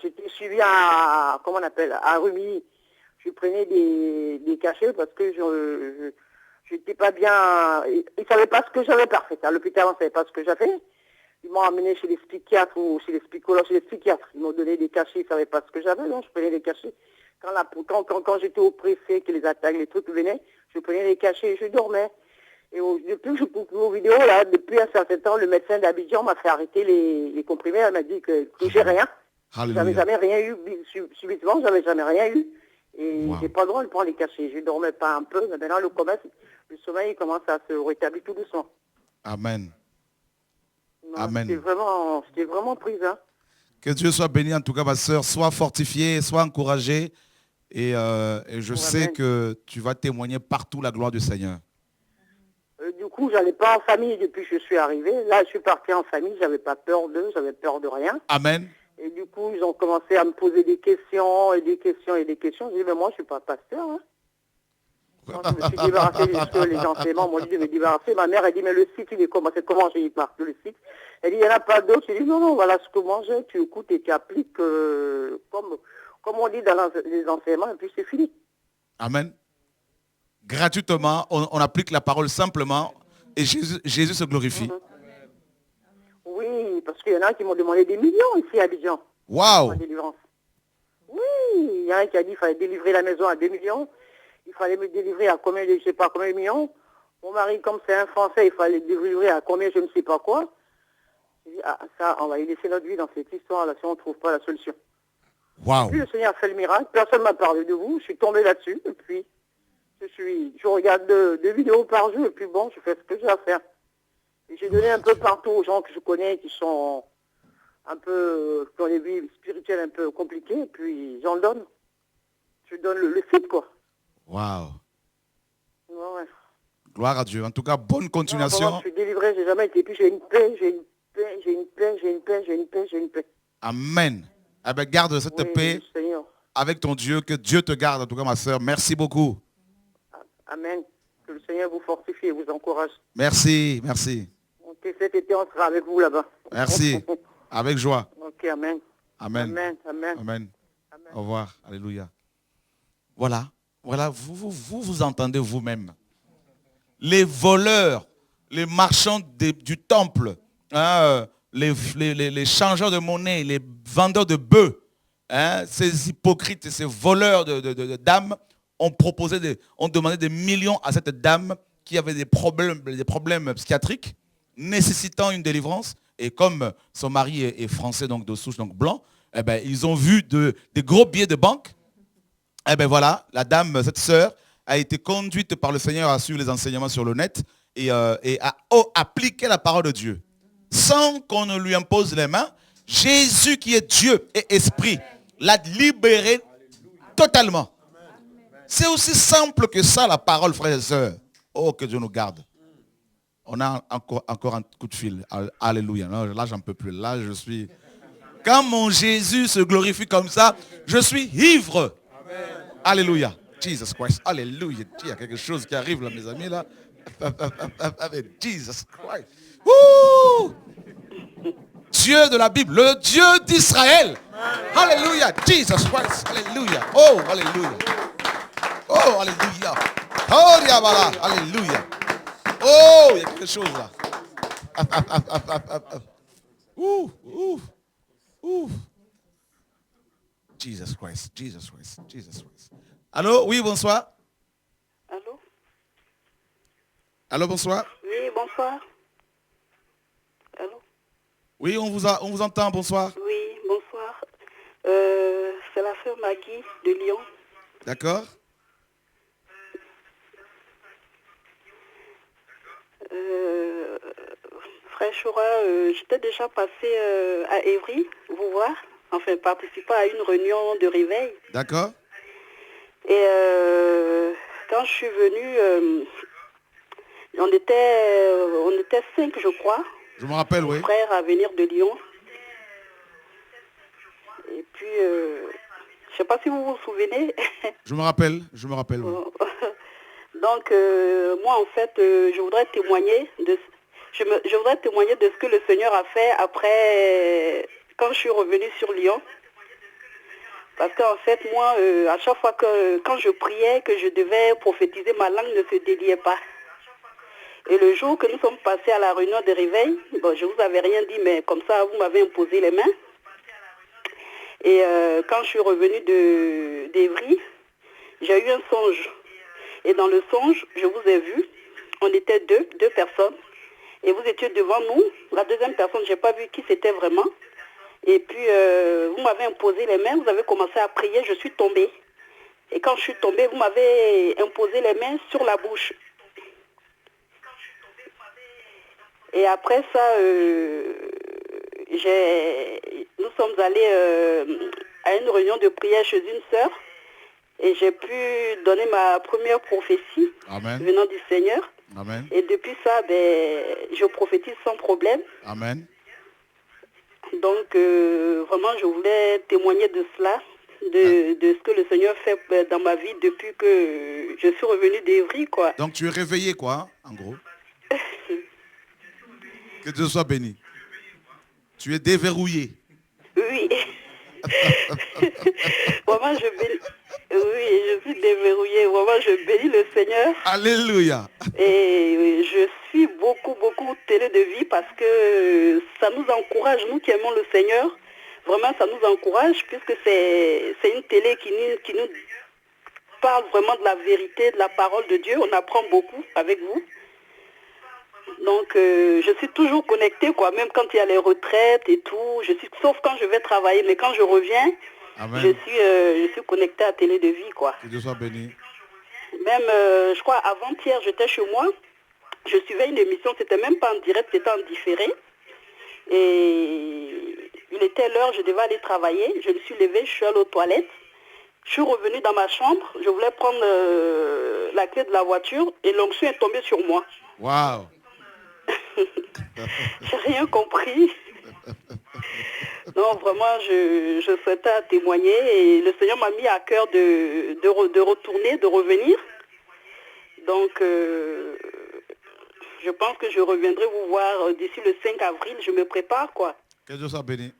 j'étais suivi à Rumilly. Je prenais des cachets parce que je n'étais pas bien. Ils ne savaient pas ce que j'avais parfait. À l'hôpital, on ne savait pas ce que j'avais. Ils m'ont emmené chez les psychiatres ou chez les psychologues, chez les psychiatres. Ils m'ont donné des cachets, ils ne savaient pas ce que j'avais, donc je prenais des cachets. Quand j'étais oppressé, que les attaques, les trucs venaient, je prenais les cachets et je dormais. Et depuis que je coupe vos vidéos, là, depuis un certain temps, le médecin d'Abidjan m'a fait arrêter les comprimés. Elle m'a dit que j'ai rien. J'avais jamais rien eu. Subitement, j'avais jamais rien eu. Et j'ai pas le droit de prendre les cachets. Je dormais pas un peu, mais maintenant le sommeil commence à se rétablir tout doucement. Amen. Non, Amen. J'étais vraiment prise, hein. Que Dieu soit béni en tout cas, ma soeur. Sois fortifiée, sois encouragée. Et je sais que tu vas témoigner partout la gloire du Seigneur. Du coup, j'allais pas en famille depuis que je suis arrivée. Là, je suis partie en famille, j'avais pas peur d'eux, j'avais peur de rien. Amen. Et du coup, ils ont commencé à me poser des questions et des questions et des questions. J'ai dit, mais moi, je suis pas pasteur. Hein. Quand je me suis débarrassée des enseignements, m'ont dit de me débarrasser. Ma mère a dit, mais le site, il est comment? C'est comment j'ai marqué le site? Elle dit, il n'y en a pas d'autres. J'ai dit, non, voilà ce que moi j'ai, tu écoutes et tu appliques comme on dit dans les enseignements, et puis c'est fini. Amen. Gratuitement, on applique la parole simplement et Jésus se glorifie. Oui, parce qu'il y en a qui m'ont demandé des millions ici à Abidjan. Waouh. Oui, il y en a un qui a dit qu'il fallait délivrer la maison à 2 millions. Il fallait me délivrer à combien de je ne sais pas combien de millions. Mon mari, comme c'est un Français, il fallait délivrer à combien je ne sais pas quoi. J'ai dit, ça, on va y laisser notre vie dans cette histoire-là si on ne trouve pas la solution. Waouh. Puis le Seigneur a fait le miracle, personne ne m'a parlé de vous, je suis tombé là-dessus, et puis je regarde 2 vidéos par jour, et puis bon, je fais ce que j'ai à faire. Et j'ai donné un peu partout aux gens que je connais qui sont un peu, dans les vies spirituelles un peu compliquées, et puis j'en donne. Je donne le feed, quoi. Waouh. Ouais. Gloire à Dieu. En tout cas, bonne continuation. Non, je suis délivré, j'ai jamais été. Puis j'ai une paix, j'ai une paix, j'ai une paix, j'ai une paix, j'ai une paix, j'ai une paix. Amen. Eh bien, garde cette paix avec ton Dieu. Que Dieu te garde, en tout cas, ma soeur. Merci beaucoup. Amen. Que le Seigneur vous fortifie et vous encourage. Merci, merci. Cet été, on sera avec vous là-bas. Merci. Avec joie. Ok, amen. Amen. Amen. Amen. Amen. Au revoir. Alléluia. Voilà. Voilà, vous entendez vous-même. Les voleurs, les marchands du temple, hein, les changeurs de monnaie, les vendeurs de bœufs, hein, ces hypocrites et ces voleurs d'âmes ont demandé des millions à cette dame qui avait des problèmes psychiatriques nécessitant une délivrance. Et comme son mari est français, donc de souche, donc blanc, eh ben, ils ont vu des gros billets de banque. Eh bien voilà, la dame, cette sœur, a été conduite par le Seigneur à suivre les enseignements sur le net et à appliquer la parole de Dieu. Sans qu'on ne lui impose les mains, Jésus qui est Dieu et Esprit l'a libéré totalement. C'est aussi simple que ça la parole, frères et sœurs. Oh, que Dieu nous garde. On a encore un coup de fil. Alléluia. Non, là, j'en peux plus. Là, je suis... Quand mon Jésus se glorifie comme ça, je suis ivre. Alléluia. Jesus Christ. Alléluia. Il y a quelque chose qui arrive là, mes amis, là. Avec Jesus Christ. Woo! Dieu de la Bible, le Dieu d'Israël. Alléluia. Jesus Christ. Alléluia. Oh, alléluia. Oh, alléluia. Oh, diabala. Alléluia. Oh, il y a quelque chose là. Jesus Christ, Jesus Christ, Jesus Christ. Allô, oui, bonsoir. Allô? Allô, bonsoir. Oui, bonsoir. Allô? Oui, on vous entend, bonsoir. Oui, bonsoir. C'est la sœur Maggie de Lyon. D'accord. Frère Choura, j'étais déjà passée à Évry, vous voir, enfin participer à une réunion de réveil. D'accord. Et quand je suis venue, on était 5, je crois. Je me rappelle, oui. Frères à venir de Lyon. Et puis, je ne sais pas si vous vous souvenez. Je me rappelle, oui. Donc, moi, en fait, je voudrais témoigner de ce que le Seigneur a fait après, quand je suis revenue sur Lyon. Parce qu'en fait, moi, à chaque fois quand je priais, que je devais prophétiser, ma langue ne se déliait pas. Et le jour que nous sommes passés à la réunion de réveil, bon, je ne vous avais rien dit, mais comme ça, vous m'avez imposé les mains. Et quand je suis revenue d'Évry, j'ai eu un songe. Et dans le songe, je vous ai vu, on était deux personnes. Et vous étiez devant nous. La deuxième personne, je n'ai pas vu qui c'était vraiment. Et puis, vous m'avez imposé les mains, vous avez commencé à prier, je suis tombée. Et quand je suis tombée, vous m'avez imposé les mains sur la bouche. Et après ça, nous sommes allés à une réunion de prière chez une sœur. Et j'ai pu donner ma première prophétie. Amen. Venant du Seigneur. Amen. Et depuis ça, je prophétise sans problème. Amen. Donc, vraiment, je voulais témoigner de cela, de ce que le Seigneur fait dans ma vie depuis que je suis revenue d'Évry, quoi. Donc, tu es réveillé, quoi, en gros. Que Dieu soit béni. Tu es déverrouillé. Oui. Vraiment, je suis déverrouillée. Vraiment, je bénis le Seigneur. Alléluia. Et je suis beaucoup télé de vie parce que ça nous encourage, nous qui aimons le Seigneur. Vraiment, ça nous encourage puisque c'est une télé qui nous parle vraiment de la vérité, de la parole de Dieu. On apprend beaucoup avec vous. Donc, je suis toujours connectée, quoi, même quand il y a les retraites et tout. Sauf quand je vais travailler, mais quand je reviens, je suis connectée à Télé de Vie, quoi. Que Dieu soit béni. Même, je crois, avant-hier, j'étais chez moi. Je suivais une émission, c'était même pas en direct, c'était en différé. Et une il était l'heure, je devais aller travailler. Je me suis levée, je suis allée aux toilettes. Je suis revenue dans ma chambre, je voulais prendre la clé de la voiture et l'onction est tombée sur moi. Waouh. J'ai rien compris. Non, vraiment, je souhaitais témoigner et le Seigneur m'a mis à cœur de retourner, de revenir. Donc, je pense que je reviendrai vous voir d'ici le 5 avril. Je me prépare, quoi. Que Dieu soit béni.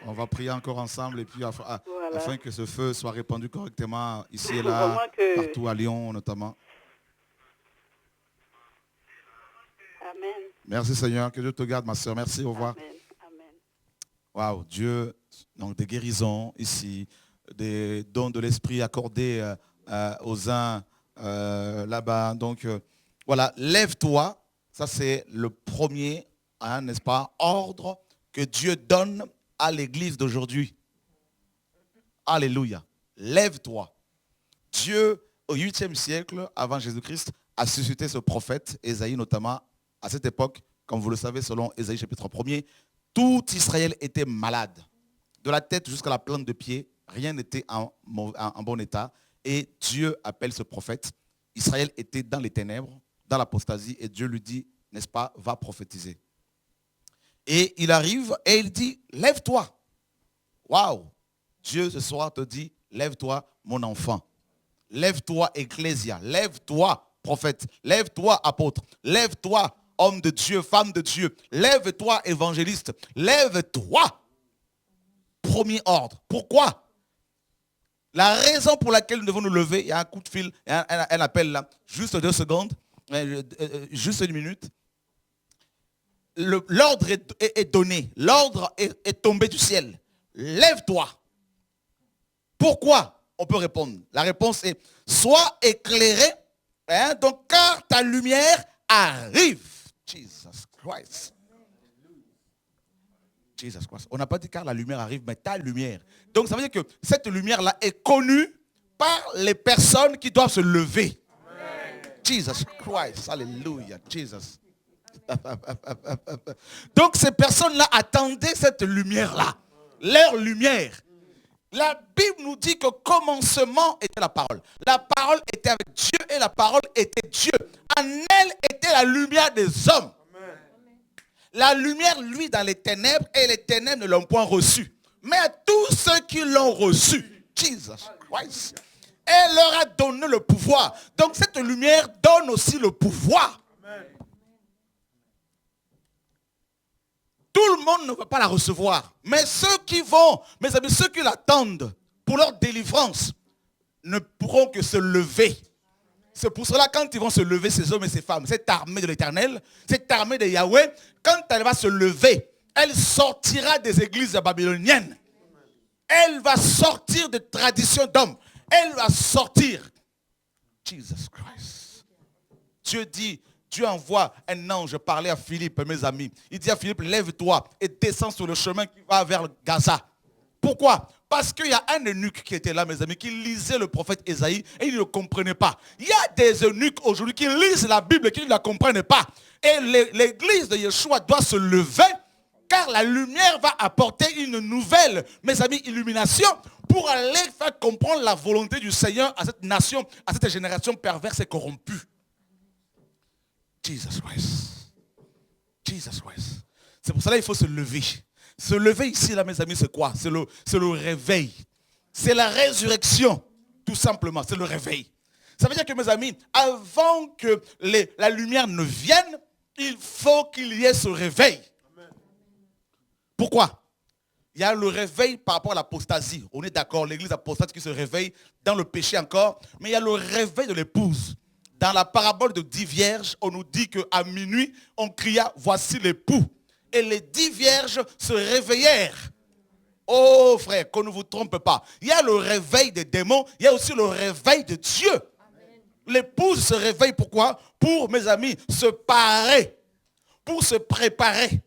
On va prier encore ensemble et puis afin que ce feu soit répandu correctement ici et là, partout à Lyon notamment. Amen. Merci Seigneur, que Dieu te garde ma soeur. Merci, au revoir. Waouh, Dieu, donc des guérisons ici, des dons de l'esprit accordés aux uns là-bas. Donc voilà, lève-toi, ça c'est le premier, n'est-ce pas, ordre que Dieu donne à l'église d'aujourd'hui. Alléluia. Lève-toi. Dieu, au 8e siècle, avant Jésus-Christ, a suscité ce prophète, Ésaïe notamment, à cette époque, comme vous le savez, selon Ésaïe chapitre 1er, tout Israël était malade. De la tête jusqu'à la plante de pied, rien n'était en bon état. Et Dieu appelle ce prophète. Israël était dans les ténèbres, dans l'apostasie, et Dieu lui dit, n'est-ce pas, va prophétiser. Et il arrive et il dit, lève-toi. Waouh! Dieu ce soir te dit, lève-toi mon enfant. Lève-toi ecclésia. Lève-toi prophète. Lève-toi apôtre. Lève-toi homme de Dieu, femme de Dieu. Lève-toi évangéliste. Lève-toi. Premier ordre. Pourquoi? La raison pour laquelle nous devons nous lever, il y a un coup de fil, il y a un appel là, juste 2 secondes, juste 1 minute. L'ordre est donné, l'ordre est tombé du ciel. Lève-toi. Pourquoi? On peut répondre. La réponse est, sois éclairé, donc car ta lumière arrive. Jesus Christ. Jesus Christ. On n'a pas dit car la lumière arrive, mais ta lumière. Donc ça veut dire que cette lumière-là est connue par les personnes qui doivent se lever. Amen. Jesus Christ. Alléluia. Jesus. Donc ces personnes-là attendaient cette lumière-là. Leur lumière. La Bible nous dit que commencement était la parole. La parole était avec Dieu et la parole était Dieu. En elle était la lumière des hommes. Amen. La lumière, lui, dans les ténèbres, et les ténèbres ne l'ont point reçue. Mais à tous ceux qui l'ont reçu, Jesus Christ, elle leur a donné le pouvoir. Donc cette lumière donne aussi le pouvoir. Amen. Tout le monde ne va pas la recevoir. Mais ceux qui vont, mes amis, ceux qui l'attendent pour leur délivrance, ne pourront que se lever. C'est pour cela quand ils vont se lever, ces hommes et ces femmes, cette armée de l'Éternel, cette armée de Yahweh, quand elle va se lever, elle sortira des églises babyloniennes. Elle va sortir des traditions d'hommes. Elle va sortir. Jesus Christ. Dieu dit, Dieu envoie un ange parler à Philippe, mes amis. Il dit à Philippe, lève-toi et descends sur le chemin qui va vers Gaza. Pourquoi? Parce qu'il y a un eunuque qui était là, mes amis, qui lisait le prophète Ésaïe et il ne le comprenait pas. Il y a des eunuques aujourd'hui qui lisent la Bible et qui ne la comprennent pas. Et l'église de Yeshua doit se lever car la lumière va apporter une nouvelle, mes amis, illumination pour aller faire comprendre la volonté du Seigneur à cette nation, à cette génération perverse et corrompue. Jesus Christ. Jesus Christ. C'est pour cela qu'il faut se lever. Se lever ici, là, mes amis, c'est quoi? C'est le réveil. C'est la résurrection, tout simplement. C'est le réveil. Ça veut dire que, mes amis, avant que la lumière ne vienne, il faut qu'il y ait ce réveil. Amen. Pourquoi? Il y a le réveil par rapport à l'apostasie. On est d'accord, l'église apostate qui se réveille dans le péché encore. Mais il y a le réveil de l'épouse. Dans la parabole de 10 vierges, on nous dit qu'à minuit, on cria, voici l'époux. Et les 10 vierges se réveillèrent. Oh frère, qu'on ne vous trompe pas. Il y a le réveil des démons, il y a aussi le réveil de Dieu. L'épouse se réveille pourquoi? Pour, mes amis, se parer. Pour se préparer.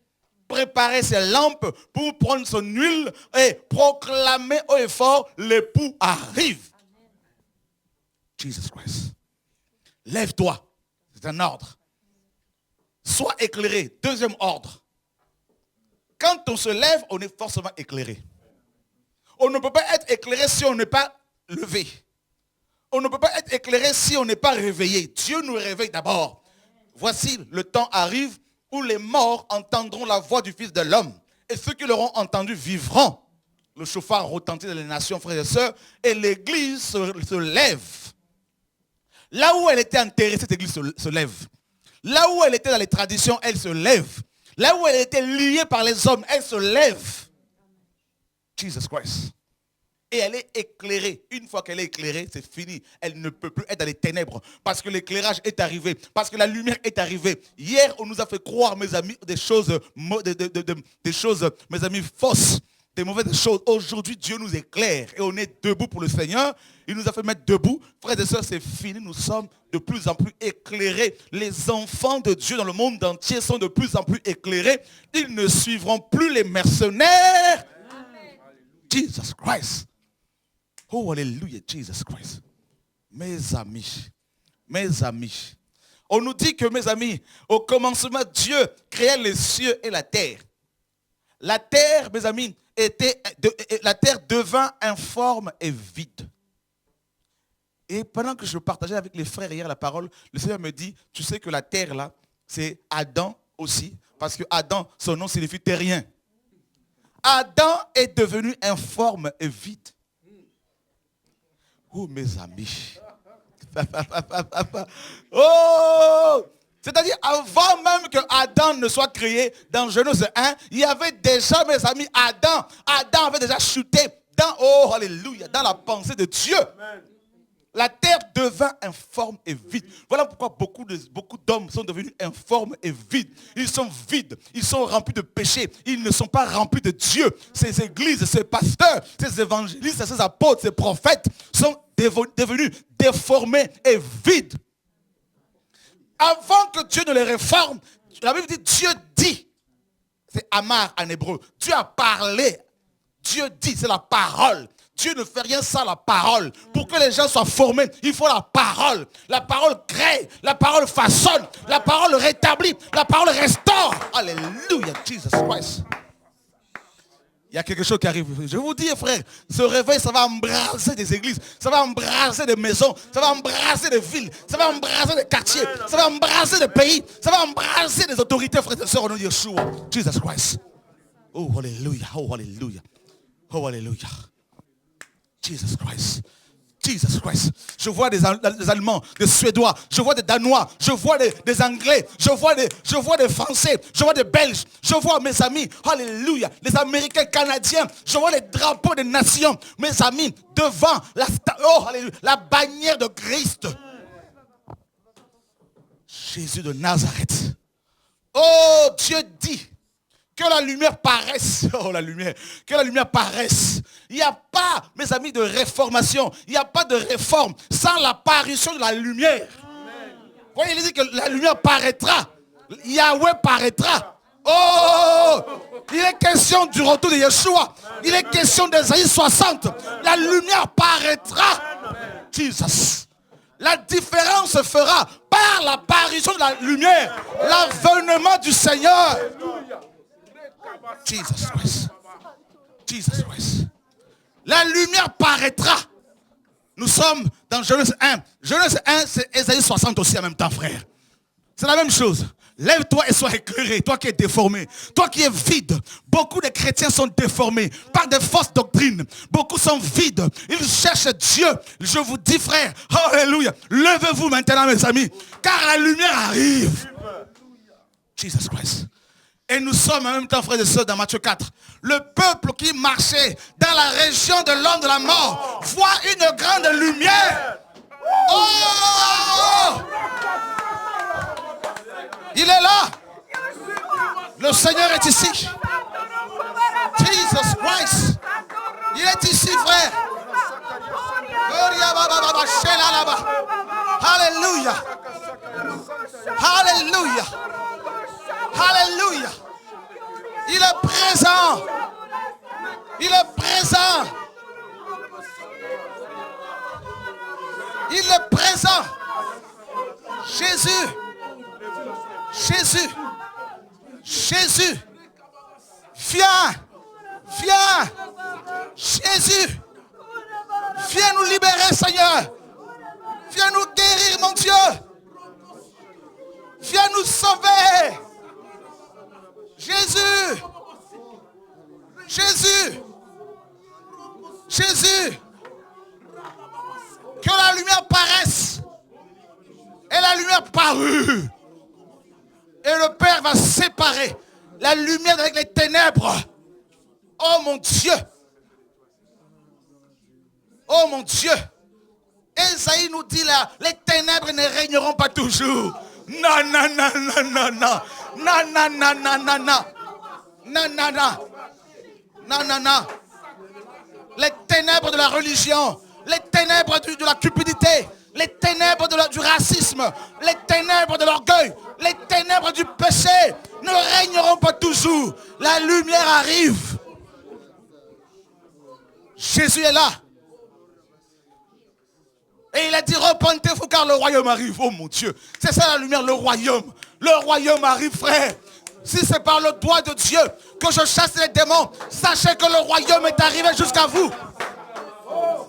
Préparer ses lampes pour prendre son huile et proclamer haut et fort, l'époux arrive. Jesus Christ. Lève-toi. C'est un ordre. Sois éclairé. Deuxième ordre. quand on se lève, on est forcément éclairé. On ne peut pas être éclairé si on n'est pas levé. On ne peut pas être éclairé si on n'est pas réveillé. Dieu nous réveille d'abord. Voici, le temps arrive où les morts entendront la voix du Fils de l'homme. Et ceux qui l'auront entendu vivront. Le chauffard retentit dans les nations, frères et sœurs, et l'église se lève. Là où elle était enterrée, cette église se lève. Là où elle était dans les traditions, elle se lève. Là où elle était liée par les hommes, elle se lève. Jesus Christ. Et elle est éclairée. Une fois qu'elle est éclairée, c'est fini. Elle ne peut plus être dans les ténèbres. Parce que l'éclairage est arrivé. Parce que la lumière est arrivée. Hier, on nous a fait croire, mes amis, des choses, mes amis, fausses. Des mauvaises choses. Aujourd'hui, Dieu nous éclaire. Et on est debout pour le Seigneur. Il nous a fait mettre debout. Frères et sœurs, c'est fini. Nous sommes de plus en plus éclairés. Les enfants de Dieu dans le monde entier sont de plus en plus éclairés. Ils ne suivront plus les mercenaires. Jesus Christ. Oh, alléluia, Jesus Christ. Mes amis, on nous dit que, mes amis, au commencement, Dieu créait les cieux et la terre. La terre, mes amis, la terre devint informe et vide. Et pendant que je partageais avec les frères hier la parole, le Seigneur me dit, tu sais que la terre là, c'est Adam aussi, parce que Adam, son nom signifie terrien. Adam est devenu informe et vide. Oh, mes amis. Oh! C'est-à-dire, avant même que Adam ne soit créé, dans Genèse 1, il y avait déjà, mes amis, Adam. Adam avait déjà chuté dans, oh, alléluia, dans la pensée de Dieu. Amen. La terre devint informe et vide. Voilà pourquoi beaucoup d'hommes sont devenus informes et vides. Ils sont vides, ils sont remplis de péché. Ils ne sont pas remplis de Dieu. Ces églises, ces pasteurs, ces évangélistes, ces apôtres, ces prophètes sont devenus déformés et vides. Avant que Dieu ne les réforme, la Bible dit, Dieu dit. C'est Amar en hébreu. Dieu a parlé. Dieu dit, c'est la parole. Dieu ne fait rien sans la parole. Pour que les gens soient formés, il faut la parole. La parole crée, la parole façonne, la parole rétablit, la parole restaure. Alléluia, Jesus Christ. Il y a quelque chose qui arrive. Je vous dis, frère, ce réveil, ça va embraser des églises, ça va embraser des maisons, ça va embraser des villes, ça va embraser des quartiers, ça va embraser des pays, ça va embraser des autorités, frères et sœurs, au nom de Yeshua. Jesus Christ. Oh, alléluia, oh, alléluia, oh, alléluia. Jesus Christ. Jesus Christ. Je vois des Allemands, des Suédois, je vois des Danois, je vois des Anglais, je vois des Français, je vois des Belges, je vois mes amis, alléluia, les Américains, Canadiens, je vois les drapeaux des nations, mes amis, devant la bannière de Christ. Jésus de Nazareth. Oh, Dieu dit que la lumière paraisse. Oh, la lumière. Que la lumière paraisse. Il n'y a pas, mes amis, de réformation. Il n'y a pas de réforme sans l'apparition de la lumière. Vous voyez, il dit que la lumière paraîtra. Yahweh paraîtra. Oh, il est question du retour de Yeshua. Il est question d'Ésaïe 60. La lumière paraîtra. Jesus. La différence se fera par l'apparition de la lumière. L'avènement du Seigneur. Jesus Christ. Jesus Christ. La lumière paraîtra. Nous sommes dans Genèse 1. Genèse 1, c'est Ésaïe 60 aussi en même temps, frère. C'est la même chose. Lève-toi et sois éclairé, toi qui es déformé, toi qui es vide. Beaucoup de chrétiens sont déformés par des fausses doctrines. Beaucoup sont vides. Ils cherchent Dieu. Je vous dis, frère, alléluia, levez-vous maintenant, mes amis, car la lumière arrive. Jesus Christ. Et nous sommes en même temps, frères et sœurs, dans Matthieu 4. Le peuple qui marchait dans la région de l'homme de la mort voit une grande lumière. Oh! Il est là. Le Seigneur est ici. Jesus Christ. Il est ici, frère. Alléluia. Alléluia. Alléluia. Il est présent. Il est présent. Il est présent. Jésus. Jésus. Jésus. Viens. Viens. Jésus. Viens nous libérer, Seigneur. Viens nous guérir, mon Dieu. Viens nous sauver. Jésus. Jésus. Jésus. Que la lumière paraisse. Et la lumière parut. Et le Père va séparer la lumière avec les ténèbres. Oh mon Dieu. Oh mon Dieu. Esaïe nous dit là, les ténèbres ne régneront pas toujours. Non, non, non, non, non, non. Non, non, non, non, non, non. Non, non, non. Non, non, non. Les ténèbres de la religion, les ténèbres de la cupidité, les ténèbres du racisme, les ténèbres de l'orgueil, les ténèbres du péché ne régneront pas toujours. La lumière arrive. Jésus est là. Et il a dit, repentez-vous car le royaume arrive. Oh mon Dieu, c'est ça la lumière, le royaume. Le royaume arrive, frère. Si c'est par le doigt de Dieu que je chasse les démons, sachez que le royaume est arrivé jusqu'à vous.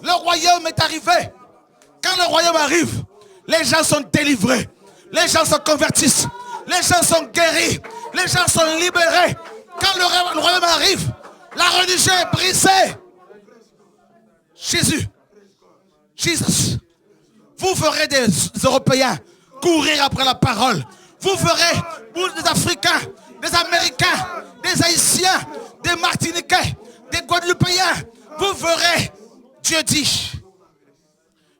Le royaume est arrivé. Quand le royaume arrive, les gens sont délivrés. Les gens se convertissent. Les gens sont guéris. Les gens sont libérés. Quand le royaume arrive, la religion est brisée. Jésus. Jesus. Vous ferez des Européens courir après la parole. Vous ferez, vous des Africains, des Américains, des Haïtiens, des Martiniquais, des Guadeloupéens. Vous verrez, Dieu dit,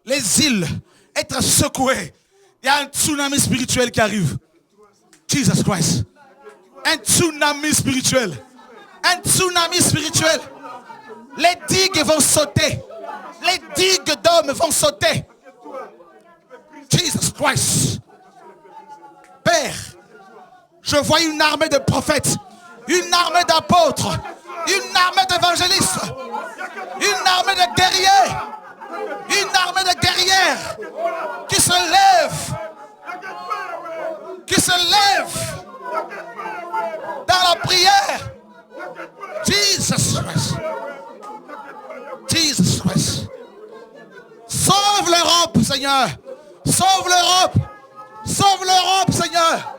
les îles être secouées. Il y a un tsunami spirituel qui arrive. Jesus Christ. Un tsunami spirituel. Un tsunami spirituel. Les digues vont sauter. Les digues d'hommes vont sauter. Jesus Christ. Père, je vois une armée de prophètes, une armée d'apôtres, une armée d'évangélistes, une armée de guerriers, une armée de guerrières qui se lèvent, dans la prière. Jesus Christ. Jesus Christ. Sauve l'Europe, Seigneur. Sauve l'Europe. Sauve l'Europe, Seigneur.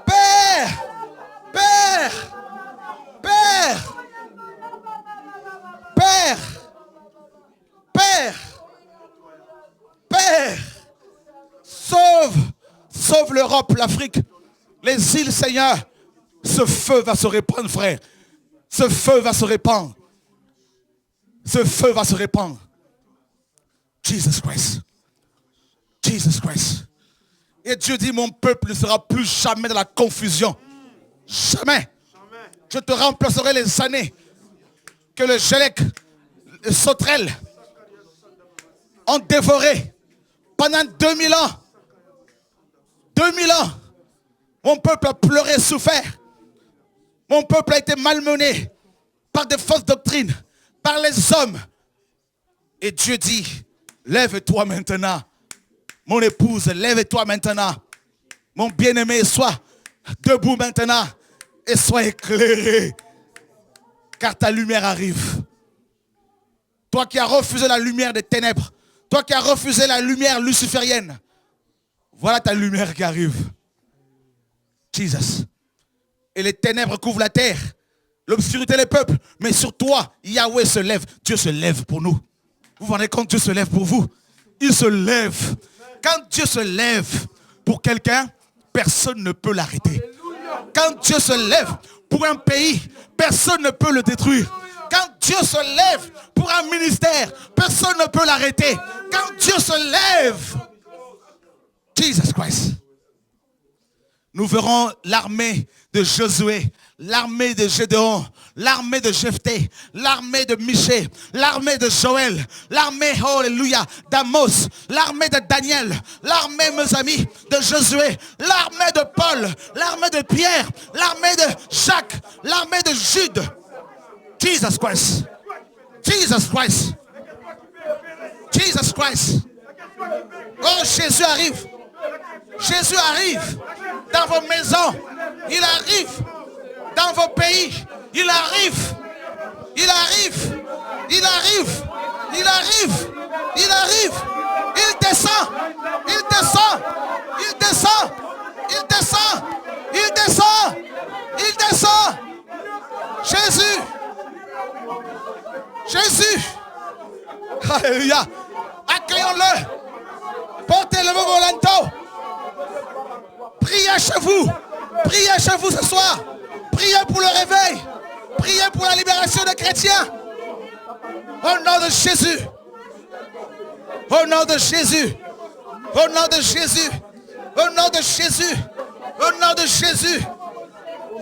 Père. Père. Père. Père. Père. Père. Sauve l'Europe, l'Afrique, les îles, Seigneur. Ce feu va se répandre, frère. Ce feu va se répandre. Ce feu va se répandre. Jesus Christ. Jesus Christ. Et Dieu dit, mon peuple ne sera plus jamais dans la confusion. Jamais. Je te remplacerai les années que le gélec, le sauterelle ont dévoré pendant 2000 ans. 2000 ans. Mon peuple a pleuré, souffert. Mon peuple a été malmené par des fausses doctrines, par les hommes. Et Dieu dit, lève-toi maintenant. Mon épouse, lève-toi maintenant. Mon bien-aimé, sois debout maintenant et sois éclairé. Car ta lumière arrive. Toi qui as refusé la lumière des ténèbres, toi qui as refusé la lumière luciférienne, voilà ta lumière qui arrive. Jesus. Et les ténèbres couvrent la terre, l'obscurité les peuples, mais sur toi, Yahweh se lève. Dieu se lève pour nous. Vous vous rendez compte, Dieu se lève pour vous. Il se lève. Quand Dieu se lève pour quelqu'un, personne ne peut l'arrêter. Quand Dieu se lève pour un pays, personne ne peut le détruire. Quand Dieu se lève pour un ministère, personne ne peut l'arrêter. Quand Dieu se lève, Jesus Christ. Nous verrons l'armée de Josué, l'armée de Gédéon, l'armée de Jephthé, l'armée de Michée, l'armée de Joël, l'armée, alléluia, d'Amos, l'armée de Daniel, l'armée, mes amis, de Josué, l'armée de Paul, l'armée de Pierre, l'armée de Jacques, l'armée de Jude. Jesus Christ. Jesus Christ. Jesus Christ. Oh, Jésus arrive. Jésus arrive dans vos maisons. Il arrive dans vos pays. Il arrive. Il arrive. Il arrive. Il arrive. Il arrive. Il descend. Il descend. Il descend. Il descend. Il descend. Il descend. Jésus. Jésus. Alléluia. Accueillons-le. Portez-le volontaire. Priez chez vous. Priez chez vous ce soir. Priez pour le réveil. Priez pour la libération des chrétiens. Au nom de Jésus. Au nom de Jésus. Au nom de Jésus. Au nom de Jésus. Au nom de Jésus.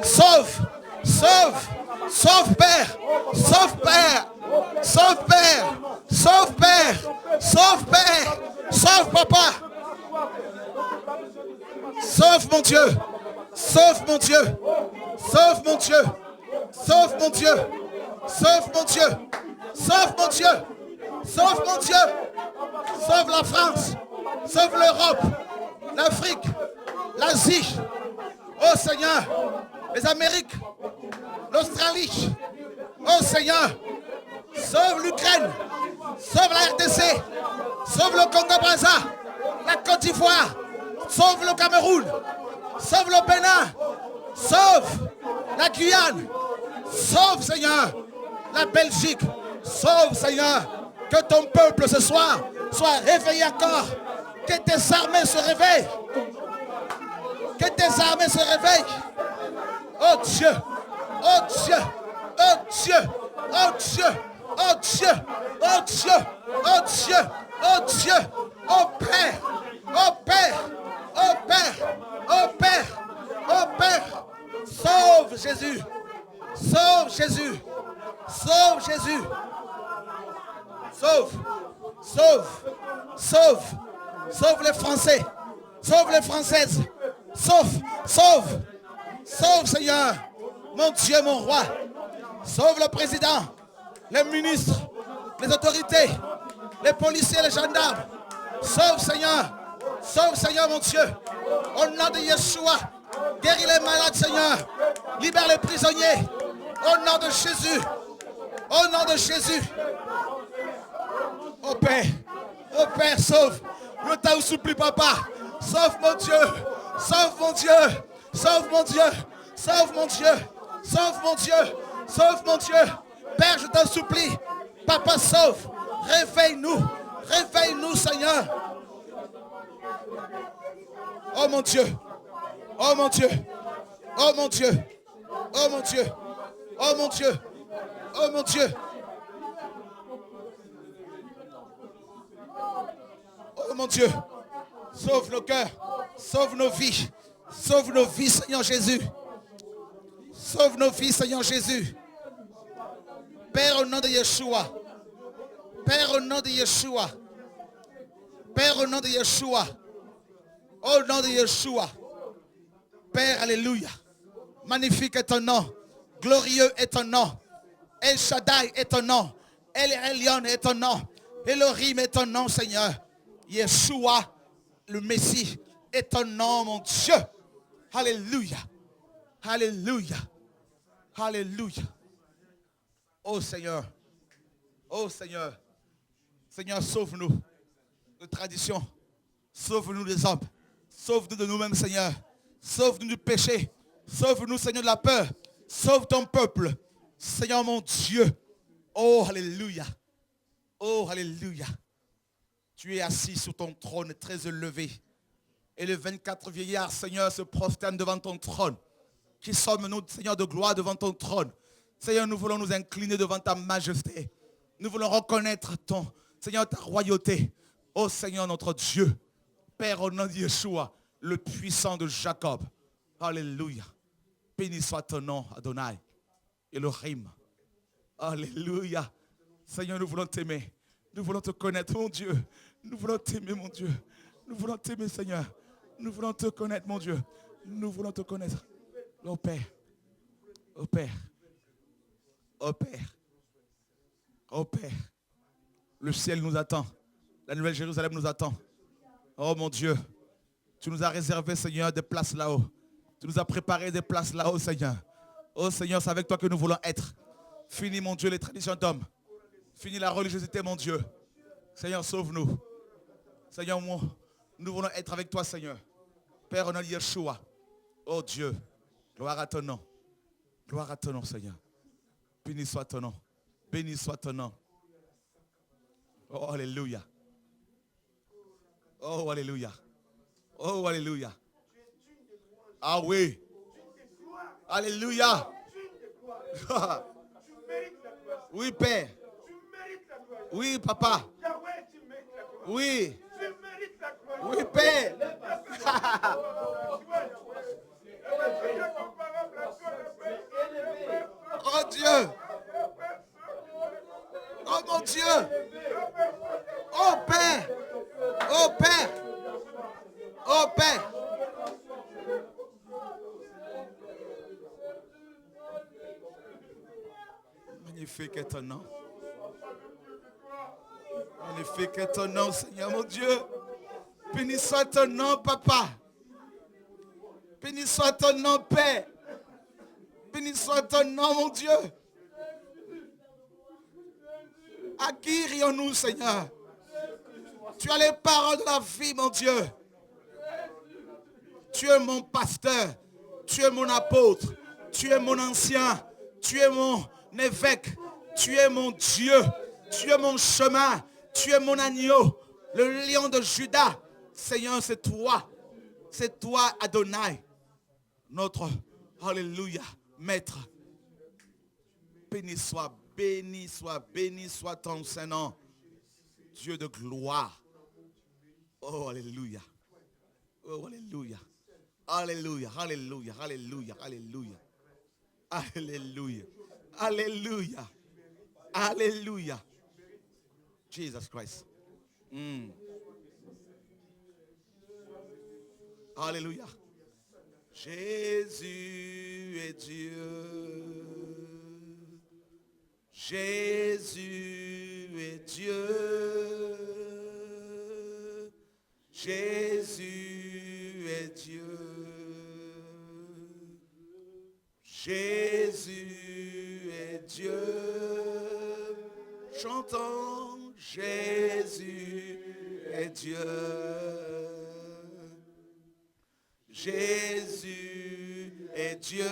Sauve. Sauve. Sauve Père. Sauve Père. Sauve Père. Sauve Père. Sauve Père. Sauve Papa. Sauve mon Dieu. Sauve mon Dieu. Sauve mon Dieu. Sauve mon Dieu. Sauve mon Dieu. Sauve mon Dieu. Sauve mon Dieu. Sauve la France. Sauve l'Europe. L'Afrique. L'Asie. Oh Seigneur. Les Amériques. L'Australie. Oh Seigneur. Sauve l'Ukraine. Sauve la RDC. Sauve le Congo-Brazza. La Côte d'Ivoire. Sauve le Cameroun. Sauve le Bénin. Sauve la Guyane. Sauve Seigneur la Belgique. Sauve Seigneur. Que ton peuple ce soir soit réveillé encore. Que tes armées se réveillent. Que tes armées se réveillent. Oh Dieu. Oh Dieu. Oh Dieu. Oh Dieu. Oh Dieu. Oh Dieu. Oh Dieu. Oh Dieu. Oh Père. Oh Père. Oh Père. Oh Père. Oh Père. Sauve Jésus. Sauve Jésus. Sauve Jésus. Sauve. Sauve. Sauve. Sauve les Français. Sauve les Françaises. Sauve. Sauve. Sauve Seigneur. Mon Dieu, mon roi. Sauve le président. Les ministres. Les autorités. Les policiers, les gendarmes. Sauve Seigneur. Sauve Seigneur mon Dieu. Au nom de Yeshua. Guéris les malades Seigneur. Libère les prisonniers. Au nom de Jésus. Au nom de Jésus. Oh Père, sauve. Je t'en supplie, Papa. Sauve mon Dieu. Sauve mon Dieu. Sauve mon Dieu. Sauve mon Dieu. Sauve mon Dieu. Sauve mon Dieu. Père, je t'en supplie. Papa, sauve. Réveille-nous. Réveille-nous, Seigneur. Oh mon Dieu. Oh mon Dieu. Oh mon Dieu. Oh mon Dieu. Oh mon Dieu. Oh mon Dieu. Oh mon Dieu. Sauve nos cœurs. Sauve nos vies. Sauve nos vies, Seigneur Jésus. Sauve nos vies, Seigneur Jésus. Père, au nom de Yeshua. Père, au nom de Yeshua. Père, au nom de Yeshua. Au nom de Yeshua. Père, alléluia. Magnifique est ton nom. Glorieux est ton nom. El Shaddai est ton nom. El Elyon est ton nom. Elohim est ton nom, Seigneur. Yeshua, le Messie, est ton nom, mon Dieu. Alléluia. Alléluia. Alléluia. Oh Seigneur. Oh Seigneur. Seigneur, sauve-nous de tradition. Sauve-nous des hommes. Sauve-nous de nous-mêmes, Seigneur. Sauve-nous du péché. Sauve-nous, Seigneur, de la peur. Sauve ton peuple. Seigneur, mon Dieu. Oh, alléluia. Oh, alléluia. Tu es assis sur ton trône très élevé. Et les 24 vieillards, Seigneur, se prosternent devant ton trône. Qui sommes-nous, Seigneur, de gloire devant ton trône. Seigneur, nous voulons nous incliner devant ta majesté. Nous voulons reconnaître ton, Seigneur, ta royauté. Oh Seigneur, notre Dieu. Père, au nom de Yeshua, le puissant de Jacob. Alléluia. Béni soit ton nom, Adonai. Elohim. Alléluia. Seigneur, nous voulons t'aimer. Nous voulons te connaître, mon Dieu. Nous voulons t'aimer, mon Dieu. Nous voulons t'aimer, Seigneur. Nous voulons te connaître, mon Dieu. Nous voulons te connaître. Oh Père. Oh Père. Oh Père. Oh Père. Le ciel nous attend. La nouvelle Jérusalem nous attend. Oh mon Dieu. Tu nous as réservé, Seigneur, des places là-haut. Tu nous as préparé des places là-haut, Seigneur. Oh Seigneur, c'est avec toi que nous voulons être. Finis, mon Dieu, les traditions d'hommes. Finis la religiosité, mon Dieu. Seigneur, sauve-nous. Seigneur, nous voulons être avec toi, Seigneur. Père, au nom de Yeshua. Oh Dieu, gloire à ton nom. Gloire à ton nom, Seigneur. Béni soit ton nom. Béni soit ton nom. Oh, alléluia. Oh, alléluia. Oh, alléluia. Ah oui. Alléluia. Oui, Père. Oui, Papa. Oui. Oui, Père. Oh Dieu. Oh mon Dieu. Oh Père. Oh Père. Oh Père. Magnifique est ton nom. Magnifique est ton nom, Seigneur mon Dieu. Béni soit ton nom, Papa. Béni soit ton nom, Père. Béni soit ton nom, mon Dieu. À qui irions-nous, Seigneur? Tu as les paroles de la vie, mon Dieu. Tu es mon pasteur. Tu es mon apôtre. Tu es mon ancien. Tu es mon évêque. Tu es mon Dieu. Tu es mon chemin. Tu es mon agneau. Le lion de Juda. Seigneur, c'est toi. C'est toi, Adonai. Notre, alléluia, maître. Béni soit, béni soit, béni soit ton Saint-Nom. Dieu de gloire. Oh, alléluia. Oh, alléluia. Alléluia, alléluia, alléluia, alléluia. Alléluia. Alléluia. Alléluia. Jesus Christ. Alléluia. Jésus est Dieu. Jésus est Dieu. Jésus est Dieu. Jésus est Dieu. Chantons, Jésus est Dieu. Jésus est Dieu.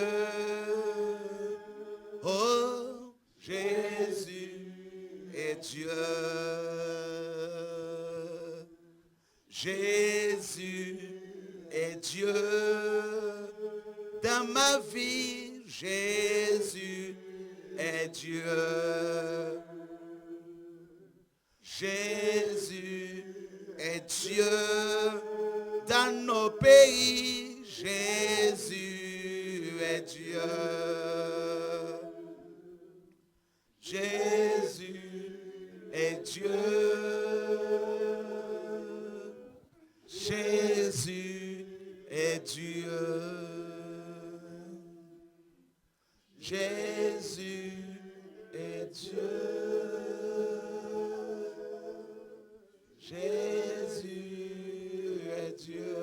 Oh, Jésus est Dieu. Jésus est Dieu. Dans ma vie, Jésus est Dieu. Jésus est Dieu. Dans nos pays, Jésus est Dieu. Jésus est Dieu. Jésus est Dieu. Jésus est Dieu. Jésus est Dieu.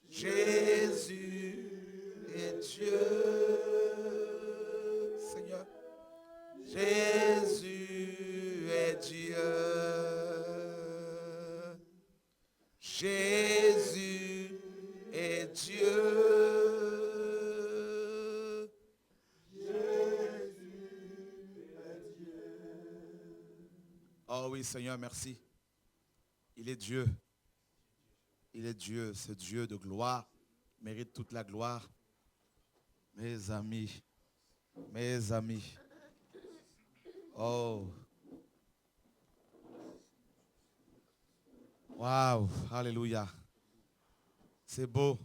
Jésus est Dieu. Seigneur. Jésus est Dieu. Jésus est Dieu. Oh oui, Seigneur, merci. Il est Dieu. Il est Dieu, ce Dieu de gloire, mérite toute la gloire. Mes amis, mes amis. Oh. Waouh, alléluia. C'est beau,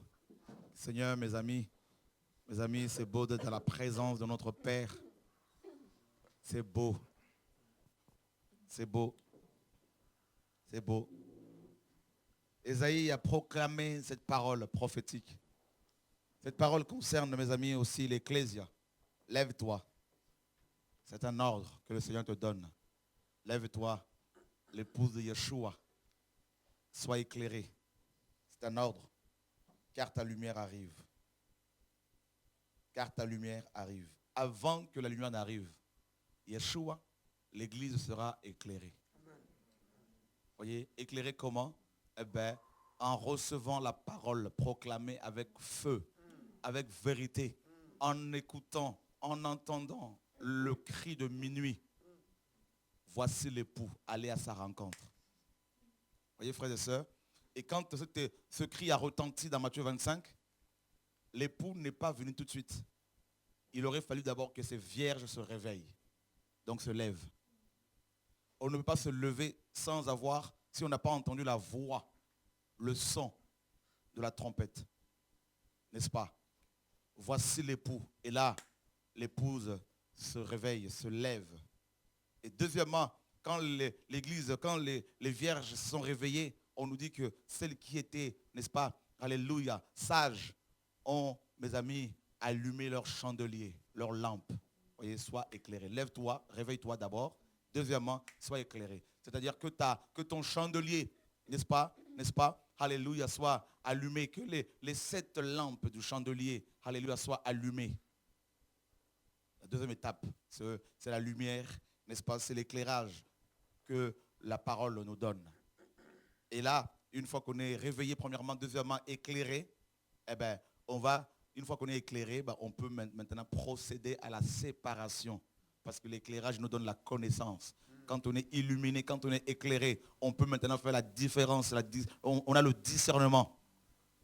Seigneur, mes amis, c'est beau d'être dans la présence de notre Père. C'est beau. C'est beau. C'est beau. Ésaïe a proclamé cette parole prophétique. Cette parole concerne, mes amis, aussi l'Ecclésia. Lève-toi. C'est un ordre que le Seigneur te donne. Lève-toi, l'épouse de Yeshua. Sois éclairé. C'est un ordre, car ta lumière arrive. car ta lumière arrive. Avant que la lumière n'arrive, Yeshua, l'église sera éclairée. Voyez, éclairée comment? Eh bien, en recevant la parole proclamée avec feu, avec vérité, en écoutant, en entendant le cri de minuit. Voici l'époux, allez à sa rencontre. Voyez, frères et sœurs, et quand ce cri a retenti dans Matthieu 25, l'époux n'est pas venu tout de suite. Il aurait fallu d'abord que ces vierges se réveillent, donc se lèvent. On ne peut pas se lever sans avoir, si on n'a pas entendu la voix, le son de la trompette. N'est-ce pas? Voici l'époux. Et là, l'épouse se réveille, se lève. Et deuxièmement, quand l'église, quand les vierges se sont réveillées, on nous dit que celles qui étaient, n'est-ce pas, alléluia, sages, ont, mes amis, allumé leur chandelier, leur lampe. Voyez, sois éclairé. Lève-toi, réveille-toi d'abord. Deuxièmement, sois éclairé. C'est-à-dire que ton chandelier, n'est-ce pas, alléluia, soit allumé, que les 7 lampes du chandelier, alléluia, soient allumées. La deuxième étape, c'est la lumière, n'est-ce pas, c'est l'éclairage que la parole nous donne. Et là, une fois qu'on est réveillé, premièrement, deuxièmement, éclairé, eh bien, une fois qu'on est éclairé, on peut maintenant procéder à la séparation. Parce que l'éclairage nous donne la connaissance. Quand on est illuminé, quand on est éclairé, on peut maintenant faire la différence. On a le discernement.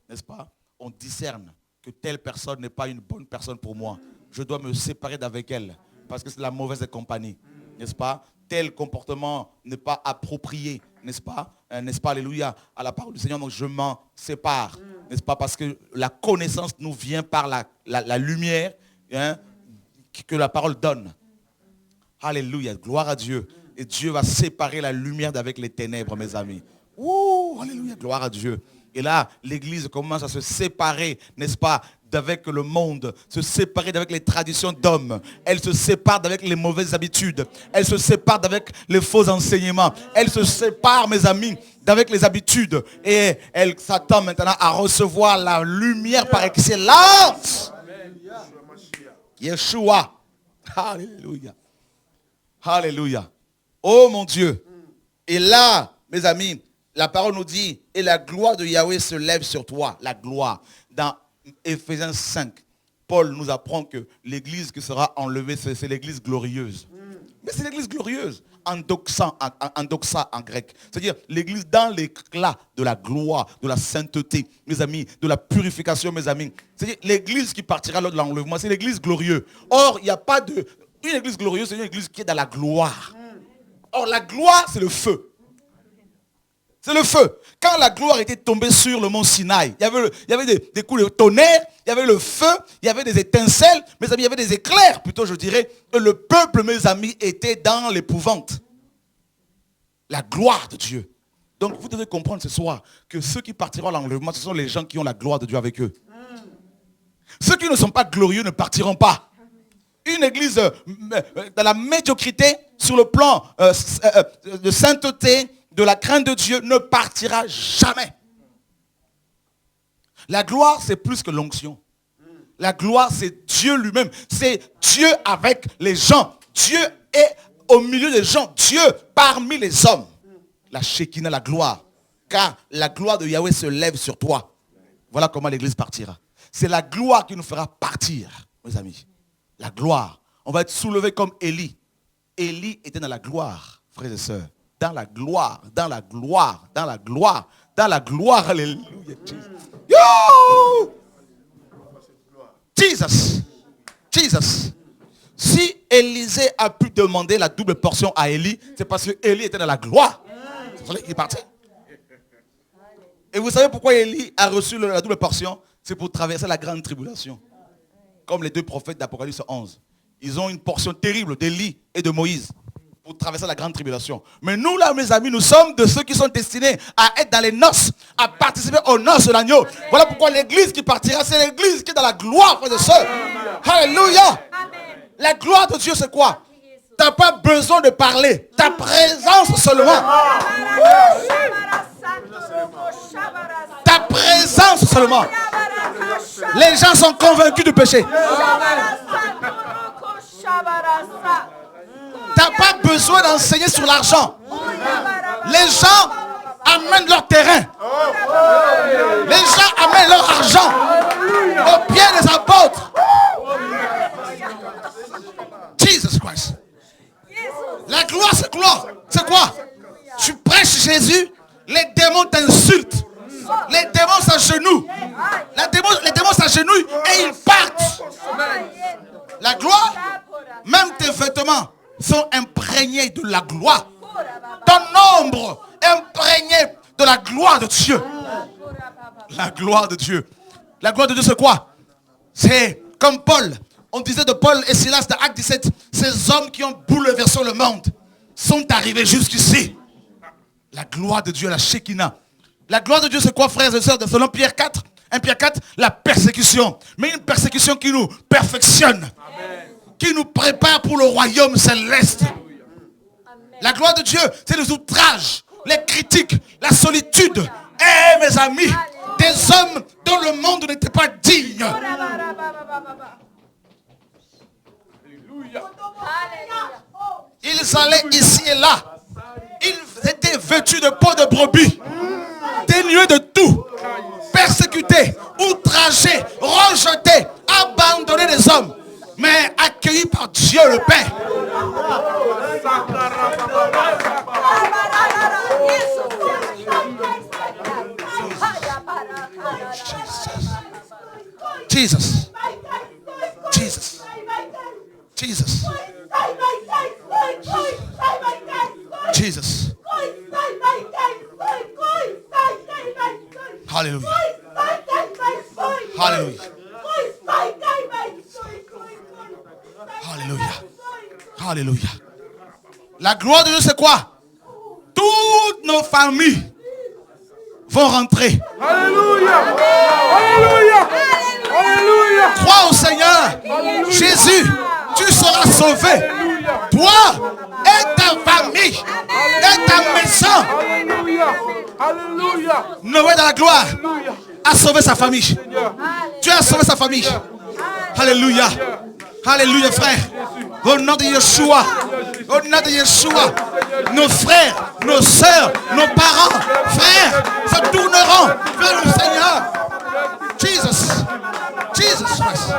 N'est-ce pas? On discerne que telle personne n'est pas une bonne personne pour moi. Je dois me séparer d'avec elle. Parce que c'est la mauvaise compagnie. N'est-ce pas? Tel comportement n'est pas approprié. N'est-ce pas? Alléluia. À la parole du Seigneur, donc je m'en sépare. N'est-ce pas? Parce que la connaissance nous vient par la lumière que la parole donne. Alléluia. Gloire à Dieu. Et Dieu va séparer la lumière d'avec les ténèbres, mes amis. Ouh, alléluia, gloire à Dieu. Et là, l'église commence à se séparer, n'est-ce pas, d'avec le monde, se séparer d'avec les traditions d'hommes. Elle se sépare d'avec les mauvaises habitudes. Elle se sépare d'avec les faux enseignements. Elle se sépare, mes amis, d'avec les habitudes. Et elle s'attend maintenant à recevoir la lumière par excellence. Yeshua. Alléluia. Alléluia. Oh mon Dieu. Et là, mes amis, la parole nous dit, et la gloire de Yahweh se lève sur toi. La gloire. Dans Éphésiens 5, Paul nous apprend que l'église qui sera enlevée, c'est l'église glorieuse. Mais c'est l'église glorieuse. Endoxa en grec. C'est-à-dire l'église dans l'éclat de la gloire, de la sainteté, mes amis, de la purification, mes amis. C'est-à-dire l'église qui partira lors de l'enlèvement, c'est l'église glorieuse. Or, il n'y a pas de... Une église glorieuse, c'est une église qui est dans la gloire. Or, la gloire, c'est le feu. C'est le feu. Quand la gloire était tombée sur le mont Sinaï, il y avait des coups de tonnerre, il y avait le feu, il y avait des étincelles, mes amis, il y avait des éclairs, plutôt je dirais, et le peuple, mes amis, était dans l'épouvante. La gloire de Dieu. Donc, vous devez comprendre ce soir que ceux qui partiront à l'enlèvement, ce sont les gens qui ont la gloire de Dieu avec eux. Ceux qui ne sont pas glorieux ne partiront pas. Une église dans la médiocrité, sur le plan de sainteté, de la crainte de Dieu, ne partira jamais. La gloire, c'est plus que l'onction. La gloire, c'est Dieu lui-même. C'est Dieu avec les gens. Dieu est au milieu des gens. Dieu parmi les hommes. La Shekinah, la gloire. Car la gloire de Yahweh se lève sur toi. Voilà comment l'église partira. C'est la gloire qui nous fera partir, mes amis. La gloire. On va être soulevé comme Élie. Élie était dans la gloire, frères et sœurs. Dans la gloire, dans la gloire, dans la gloire, dans la gloire. Alléluia. Yo! Jesus. Jesus. Si Élisée a pu demander la double portion à Élie, c'est parce que Élie était dans la gloire. C'est pour ça qu'il est parti. Et vous savez pourquoi Élie a reçu la double portion? C'est pour traverser la grande tribulation. Comme les deux prophètes d'Apocalypse 11. Ils ont une portion terrible d'Élie et de Moïse pour traverser la grande tribulation. Mais nous là, mes amis, nous sommes de ceux qui sont destinés à être dans les noces, à participer aux noces de l'agneau. Voilà pourquoi l'église qui partira, c'est l'église qui est dans la gloire, frères et sœurs. Alléluia. La gloire de Dieu, c'est quoi? Tu n'as pas besoin de parler. Ta présence seulement. Ta présence seulement. Les gens sont convaincus du péché. Tu n'as pas besoin d'enseigner sur l'argent. Les gens amènent leur terrain. Les gens amènent leur argent au pied des apôtres. Jesus Christ. La gloire, c'est quoi? C'est quoi? Tu prêches Jésus, les démons t'insultent. Les démons s'agenouillent. Les démons s'agenouillent et ils partent. La gloire, même tes vêtements sont imprégnés de la gloire. Ton ombre est imprégné de la gloire de Dieu. La gloire de Dieu. La gloire de Dieu, c'est quoi? C'est comme Paul. On disait de Paul et Silas dans Acte 17, ces hommes qui ont bouleversé le monde sont arrivés jusqu'ici. La gloire de Dieu, la Shekinah. La gloire de Dieu, c'est quoi, frères et sœurs? Selon Pierre 4, 1 Pierre 4, la persécution. Mais une persécution qui nous perfectionne. Amen. Qui nous prépare pour le royaume céleste. Amen. La gloire de Dieu, c'est les outrages, les critiques, la solitude. Eh mes amis, des hommes dont le monde n'était pas digne. Ils allaient ici et là. Ils étaient vêtus de peau de brebis, dénués de tout, persécutés, outragés, rejetés, abandonnés des hommes, mais accueillis par Dieu le Père. Jesus. Jesus. Jesus. Jesus. Hallelujah. Hallelujah. Hallelujah. Hallelujah. La gloire de Dieu, c'est quoi? Toutes nos familles vont rentrer. Alléluia. Alléluia. Alléluia. Crois au Seigneur. Alléluia. Jésus, tu seras sauvé. Toi et ta famille et ta maison. Alléluia. Alléluia. Noé dans la gloire a sauvé sa famille. Dieu a sauvé sa famille. Alléluia. Alléluia, frère. Au nom de Yeshua. Au nom de Yeshua. Nos frères, nos sœurs, nos parents, frères, se tourneront vers le Seigneur. Jesus. Jesus Christ.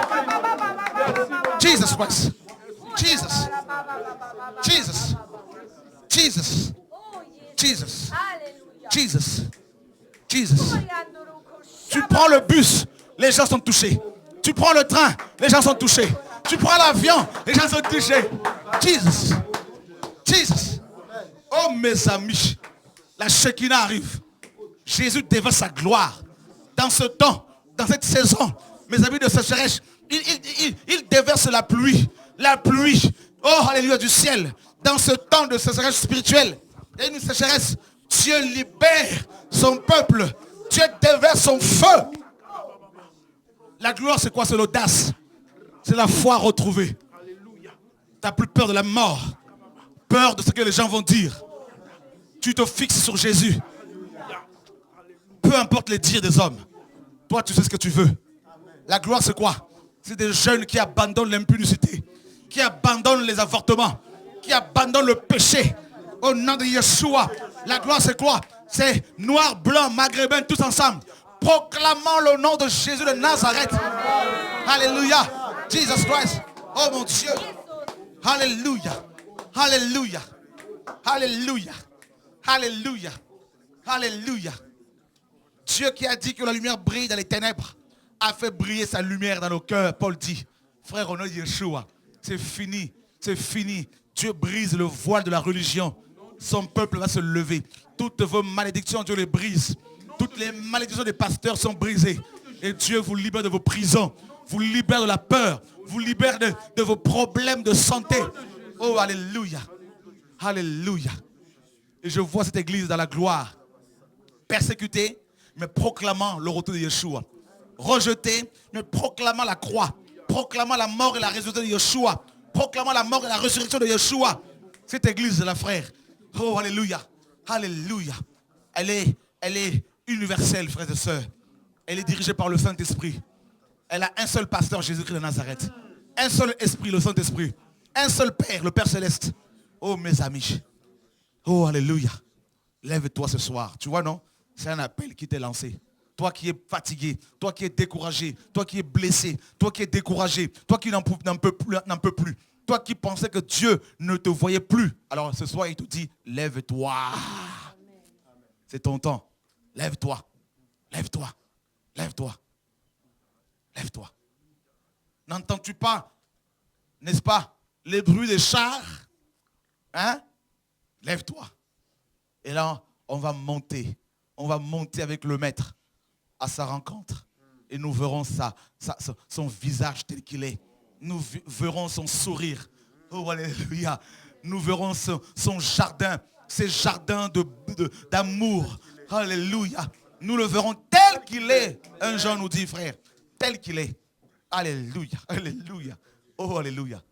Jesus Christ. Jesus. Jesus. Jesus. Jesus. Jesus. Jesus. Tu prends le bus, les gens sont touchés. Tu prends le train, les gens sont touchés. Tu prends l'avion, les gens sont touchés. Jesus. Jesus. Oh mes amis, la Shekinah arrive. Jésus déverse sa gloire. Dans ce temps, dans cette saison, mes amis de sécheresse, il déverse la pluie. La pluie. Oh, alléluia, du ciel. Dans ce temps de sécheresse spirituelle, et une sécheresse, Dieu libère son peuple. Dieu déverse son feu. La gloire, c'est quoi? C'est l'audace. C'est la foi retrouvée. Tu n'as plus peur de la mort. Peur de ce que les gens vont dire. Tu te fixes sur Jésus. Peu importe les dires des hommes. Toi, tu sais ce que tu veux. La gloire, c'est quoi? C'est des jeunes qui abandonnent l'impudicité, qui abandonnent les avortements, qui abandonnent le péché. Au nom de Yeshua. La gloire, c'est quoi? C'est noir, blanc, maghrébin, tous ensemble. Proclamant le nom de Jésus de Nazareth. Alléluia. Jesus Christ. Oh mon Dieu. Alléluia. Alléluia. Alléluia. Alléluia. Alléluia. Dieu qui a dit que la lumière brille dans les ténèbres a fait briller sa lumière dans nos cœurs. Paul dit, frère, au nom de Yeshua, c'est fini. C'est fini. Dieu brise le voile de la religion. Son peuple va se lever. Toutes vos malédictions, Dieu les brise. Toutes les malédictions des pasteurs sont brisées. Et Dieu vous libère de vos prisons. Vous libère de la peur. Vous libère de vos problèmes de santé. Oh, alléluia. Alléluia. Et je vois cette église dans la gloire. Persécutée, mais proclamant le retour de Yeshua. Rejetée, mais proclamant la croix. Proclamant la mort et la résurrection de Yeshua. Proclamant la mort et la résurrection de Yeshua. Cette église, la frère. Oh, alléluia. Alléluia. Elle est universelle, frères et sœurs. Elle est dirigée par le Saint-Esprit. Elle a un seul pasteur, Jésus-Christ de Nazareth. Un seul esprit, le Saint-Esprit. Un seul Père, le Père Céleste. Oh mes amis. Oh alléluia. Lève-toi ce soir. Tu vois non? C'est un appel qui t'est lancé. Toi qui es fatigué, toi qui es découragé, toi qui es blessé, toi qui es découragé, toi qui n'en peux plus. Toi qui pensais que Dieu ne te voyait plus. Alors ce soir il te dit, lève-toi. C'est ton temps. Lève-toi. Lève-toi. Lève-toi. Lève-toi. N'entends-tu pas, n'est-ce pas, les bruits des chars? Hein? Lève-toi. Et là, on va monter. On va monter avec le maître à sa rencontre. Et nous verrons son visage tel qu'il est. Nous verrons son sourire. Oh, alléluia. Nous verrons son jardin. Ses jardins d'amour. Alléluia. Nous le verrons tel qu'il est. Un Jean nous dit, frère, tel qu'il est. Alléluia. Alléluia. Oh, alléluia.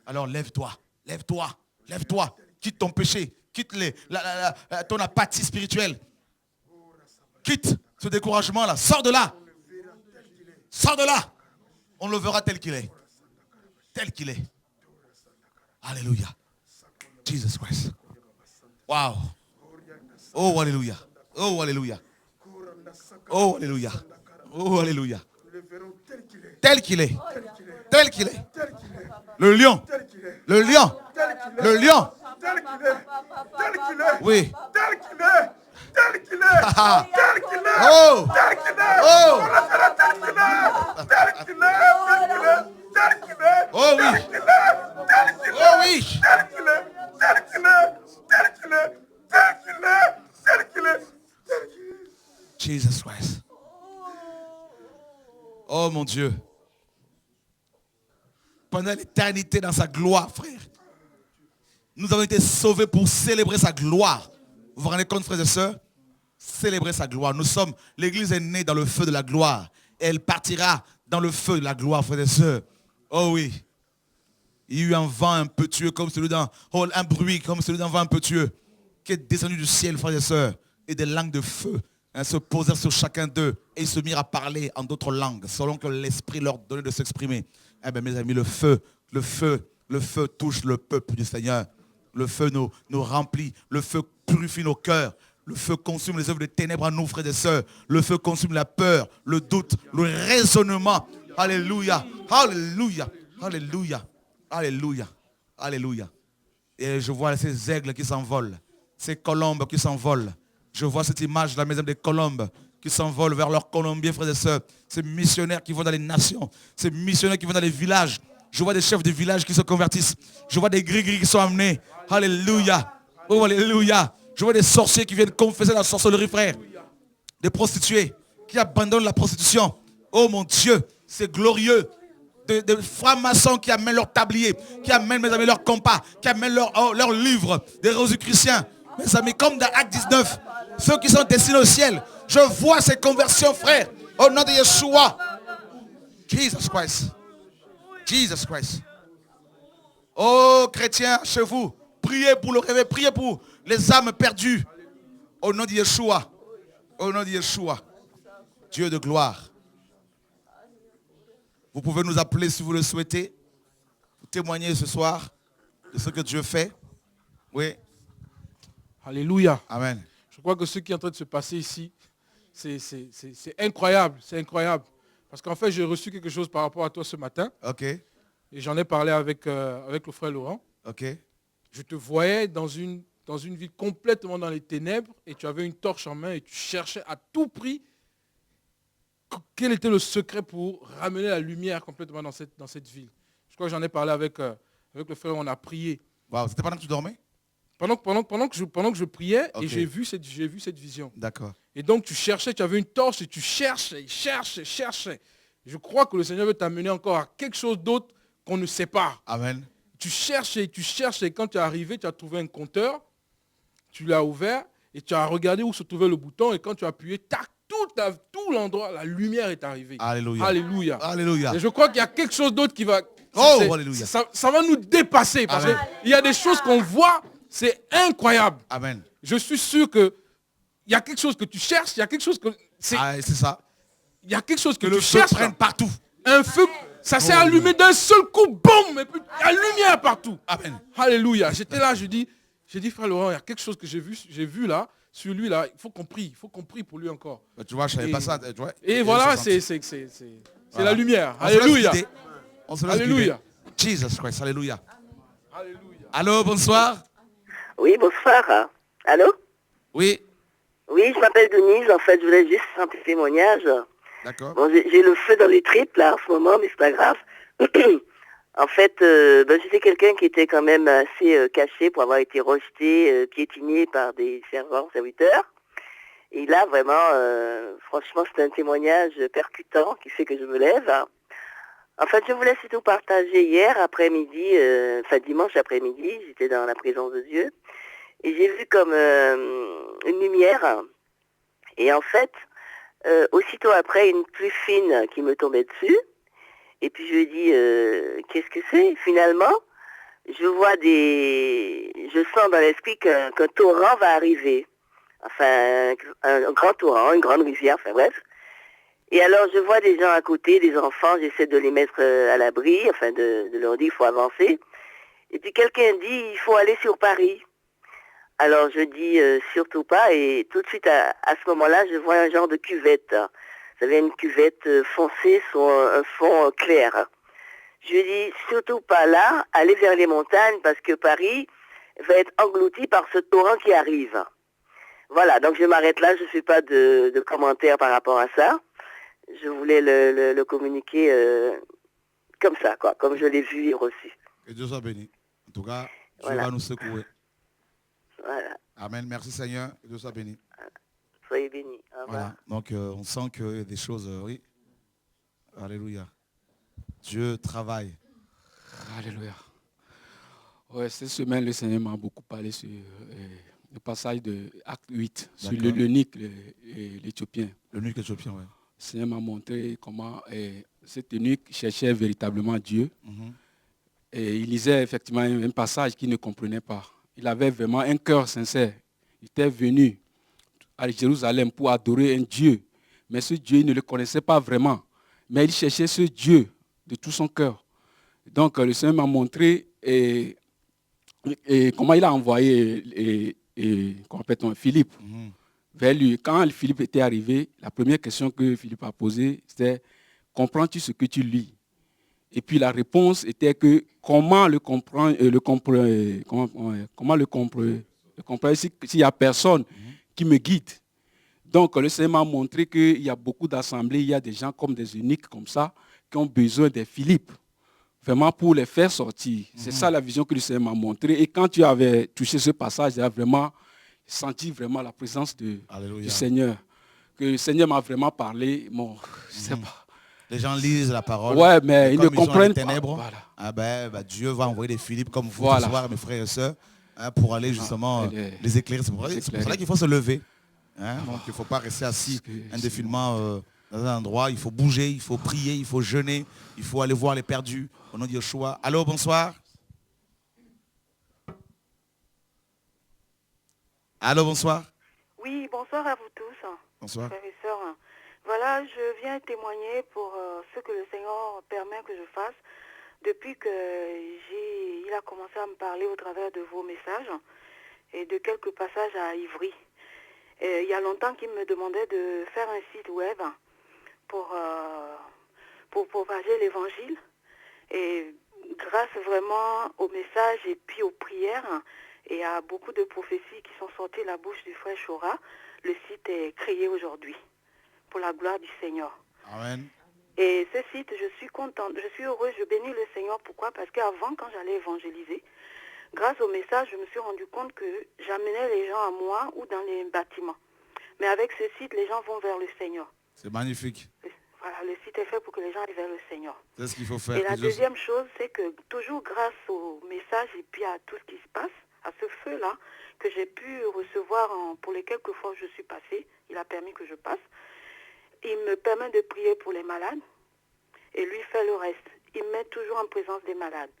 Alors lève-toi. Lève-toi. Lève-toi. Quitte ton péché. Quitte ton apathie spirituelle. Quitte ce découragement-là. Sors de là. Sors de là. On le verra tel qu'il est. Tel qu'il est. Alléluia. Jesus Christ. Wow. Oh, alléluia. Oh, alléluia. Oh, alléluia. Oh, alléluia. Tel qu'il est. Tel qu'il est. Le lion. Le lion. Le lion. Oui. Tel qu'il est. Tel qu'il est. Tel qu'il est. Oh. Tel qu'il est. Oh. Tel qu'il est. Tel qu'il est. Tel qu'il est. Oh oui. Tel qu'il est. Oh oui. Tel qu'il est. Tel qu'il est. Tel qu'il est. Tel qu'il est. Tel qu'il est. Tel qu'il est. Jesus Christ. Oh mon Dieu. Pendant l'éternité dans sa gloire, frère. Nous avons été sauvés pour célébrer sa gloire. Vous vous rendez compte, frères et sœurs? Célébrer sa gloire. Nous sommes, l'église est née dans le feu de la gloire. Et elle partira dans le feu de la gloire, frères et sœurs. Oh oui. Il y a eu un vent impétueux comme celui d'un... Oh, un bruit comme celui d'un vent impétueux qui est descendu du ciel, frères et sœurs. Et des langues de feu se posèrent sur chacun d'eux. Et ils se mirent à parler en d'autres langues, selon que l'Esprit leur donnait de s'exprimer. Eh bien, mes amis, le feu touche le peuple du Seigneur. Le feu nous remplit. Le feu purifie nos cœurs. Le feu consume les œuvres de ténèbres en nous, frères et sœurs. Le feu consume la peur, le doute, le raisonnement. Alléluia. Alléluia. Alléluia. Alléluia. Alléluia. Et je vois ces aigles qui s'envolent. Ces colombes qui s'envolent. Je vois cette image de la maison des colombes qui s'envolent vers leurs colombiers, frères et sœurs. Ces missionnaires qui vont dans les nations. Ces missionnaires qui vont dans les villages. Je vois des chefs de village qui se convertissent. Je vois des gris-gris qui sont amenés. Alléluia. Oh, alléluia. Je vois des sorciers qui viennent confesser la sorcellerie, frère. Des prostituées qui abandonnent la prostitution. Oh mon Dieu, c'est glorieux. Des francs-maçons qui amènent leur tablier, qui amènent, mes amis, leur compas, qui amènent leurs livres, des Rosicruciens. Mes amis, comme dans Acte 19, ceux qui sont destinés au ciel. Je vois ces conversions, frère. Au nom de Yeshua. Jesus Christ. Jesus Christ. Oh, chrétiens, chez vous, priez pour le réveil, priez pour les âmes perdues. Au nom de Yeshua. Au nom de Yeshua. Dieu de gloire. Vous pouvez nous appeler si vous le souhaitez. Vous témoignez ce soir de ce que Dieu fait. Oui. Alléluia. Amen. Je crois que ce qui est en train de se passer ici, c'est incroyable. C'est incroyable. Parce qu'en fait, j'ai reçu quelque chose par rapport à toi ce matin. Ok. Et j'en ai parlé avec le frère Laurent. Ok. Je te voyais dans une ville complètement dans les ténèbres et tu avais une torche en main et tu cherchais à tout prix quel était le secret pour ramener la lumière complètement dans cette ville. Je crois que j'en ai parlé avec le frère, on a prié. Wow, c'était pendant que tu dormais? Pendant que je priais, Okay. et j'ai vu cette vision. D'accord. Et donc tu cherchais, tu avais une torche et tu cherchais. Je crois que le Seigneur veut t'amener encore à quelque chose d'autre qu'on ne sait pas. Amen. Tu cherches et quand tu es arrivé, tu as trouvé un compteur, tu l'as ouvert et tu as regardé où se trouvait le bouton et quand tu as appuyé, tac, tout l'endroit, la lumière est arrivée. Alléluia. Alléluia. Alléluia. Et je crois qu'il y a quelque chose d'autre qui va... Oh, alléluia. Ça va nous dépasser parce qu'il y a des choses qu'on voit, c'est incroyable. Amen. Je suis sûr qu'il y a quelque chose que tu cherches, il y a quelque chose que... C'est ça. Il y a quelque chose que le tu cherches. prenne partout. Un feu, ça s'est allumé d'un seul coup, boum, et puis la lumière partout. Amen. Alléluia. J'étais là, j'ai dit, frère Laurent, il y a quelque chose que j'ai vu là, sur lui là, il faut qu'on prie pour lui encore. Bah, tu vois, je savais pas ça. Tu vois, et voilà, c'est la lumière. Alléluia. Alléluia. Jesus Christ, alléluia. Allô, bonsoir. Oui, bonsoir. Allô? Oui. Oui, je m'appelle Denise. En fait, je voulais juste faire un petit témoignage. D'accord. Bon, j'ai le feu dans les tripes, là, en ce moment, mais c'est pas grave. En fait, j'étais quelqu'un qui était quand même assez caché pour avoir été rejeté, piétiné par des serviteurs. Et là, vraiment, franchement, c'est un témoignage percutant qui fait que je me lève. En fait, je voulais surtout partager hier après-midi, dimanche après-midi, j'étais dans la présence de Dieu. Et j'ai vu comme une lumière. Et en fait, aussitôt après, une pluie fine qui me tombait dessus. Et puis je lui dis, qu'est-ce que c'est? Finalement, je sens dans l'esprit qu'un torrent va arriver. Enfin, un grand torrent, une grande rivière, enfin bref. Et alors, je vois des gens à côté, des enfants, j'essaie de les mettre à l'abri, enfin de leur dire, il faut avancer. Et puis quelqu'un dit, il faut aller sur Paris. Alors je dis, surtout pas, et tout de suite, à ce moment-là, je vois un genre de cuvette. Vous savez, une cuvette foncée sur un fond clair. Je lui dis, surtout pas là, allez vers les montagnes, parce que Paris va être englouti par ce torrent qui arrive. Voilà, donc je m'arrête là, je ne fais pas de commentaires par rapport à ça. Je voulais le communiquer comme ça, quoi, comme je l'ai vu et reçu. Que Dieu soit béni. En tout cas, Dieu Voilà. va nous secouer. Voilà. Amen. Merci Seigneur. Que Dieu soit béni. Soyez bénis. Au revoir. Voilà. Donc, on sent qu'il y a des choses, oui. Alléluia. Dieu travaille. Alléluia. Ouais, cette semaine, le Seigneur m'a beaucoup parlé sur le passage de Acte 8, sur l'eunuque, l'Éthiopien. L'eunuque éthiopien, oui. Le Seigneur m'a montré comment cet eunuque cherchait véritablement Dieu. Et il lisait effectivement un passage qu'il ne comprenait pas. Il avait vraiment un cœur sincère. Il était venu à Jérusalem pour adorer un Dieu. Mais ce Dieu, il ne le connaissait pas vraiment. Mais il cherchait ce Dieu de tout son cœur. Donc le Seigneur m'a montré comment il a envoyé Philippe vers lui. Quand Philippe était arrivé, la première question que Philippe a posée, c'était « Comprends-tu ce que tu lis ?» Et puis la réponse était que comment le comprendre s'il n'y a personne qui me guide. Donc le Seigneur m'a montré qu'il y a beaucoup d'assemblées, il y a des gens comme des eunuques comme ça, qui ont besoin des Philippe, vraiment pour les faire sortir. C'est ça la vision que le Seigneur m'a montré. Et quand tu avais touché ce passage, j'ai vraiment senti vraiment la présence du Seigneur. Que le Seigneur m'a vraiment parlé. Bon, je ne sais pas. Les gens lisent la parole. Ouais, mais ils ne comprennent pas. Voilà. Ah Dieu va envoyer des Philippe comme vous ce soir, mes frères et sœurs, pour aller justement les éclairer. C'est pour ça qu'il faut se lever. Donc il ne faut pas rester assis indéfiniment dans un endroit. Il faut bouger, il faut prier, il faut jeûner, il faut aller voir les perdus au nom de Yeshua. Allô, bonsoir. Allô, bonsoir. Oui, bonsoir à vous tous. Bonsoir. Frères et sœurs. Voilà, je viens témoigner pour ce que le Seigneur permet que je fasse depuis qu'il a commencé à me parler au travers de vos messages et de quelques passages à Ivry. Et il y a longtemps qu'il me demandait de faire un site web pour propager l'évangile. Et grâce vraiment aux messages et puis aux prières et à beaucoup de prophéties qui sont sorties de la bouche du frère Chora, le site est créé aujourd'hui. Pour la gloire du Seigneur. Amen. Et ce site, je suis contente, je suis heureuse, je bénis le Seigneur. Pourquoi? Parce qu'avant, quand j'allais évangéliser, grâce au message, je me suis rendu compte que j'amenais les gens à moi ou dans les bâtiments. Mais avec ce site, les gens vont vers le Seigneur. C'est magnifique. Voilà, le site est fait pour que les gens aillent vers le Seigneur. C'est ce qu'il faut faire. Et la deuxième chose, c'est que toujours grâce au message et puis à tout ce qui se passe, à ce feu-là, que j'ai pu recevoir pour les quelques fois où je suis passée, il a permis que je passe. Il me permet de prier pour les malades et lui fait le reste. Il me met toujours en présence des malades.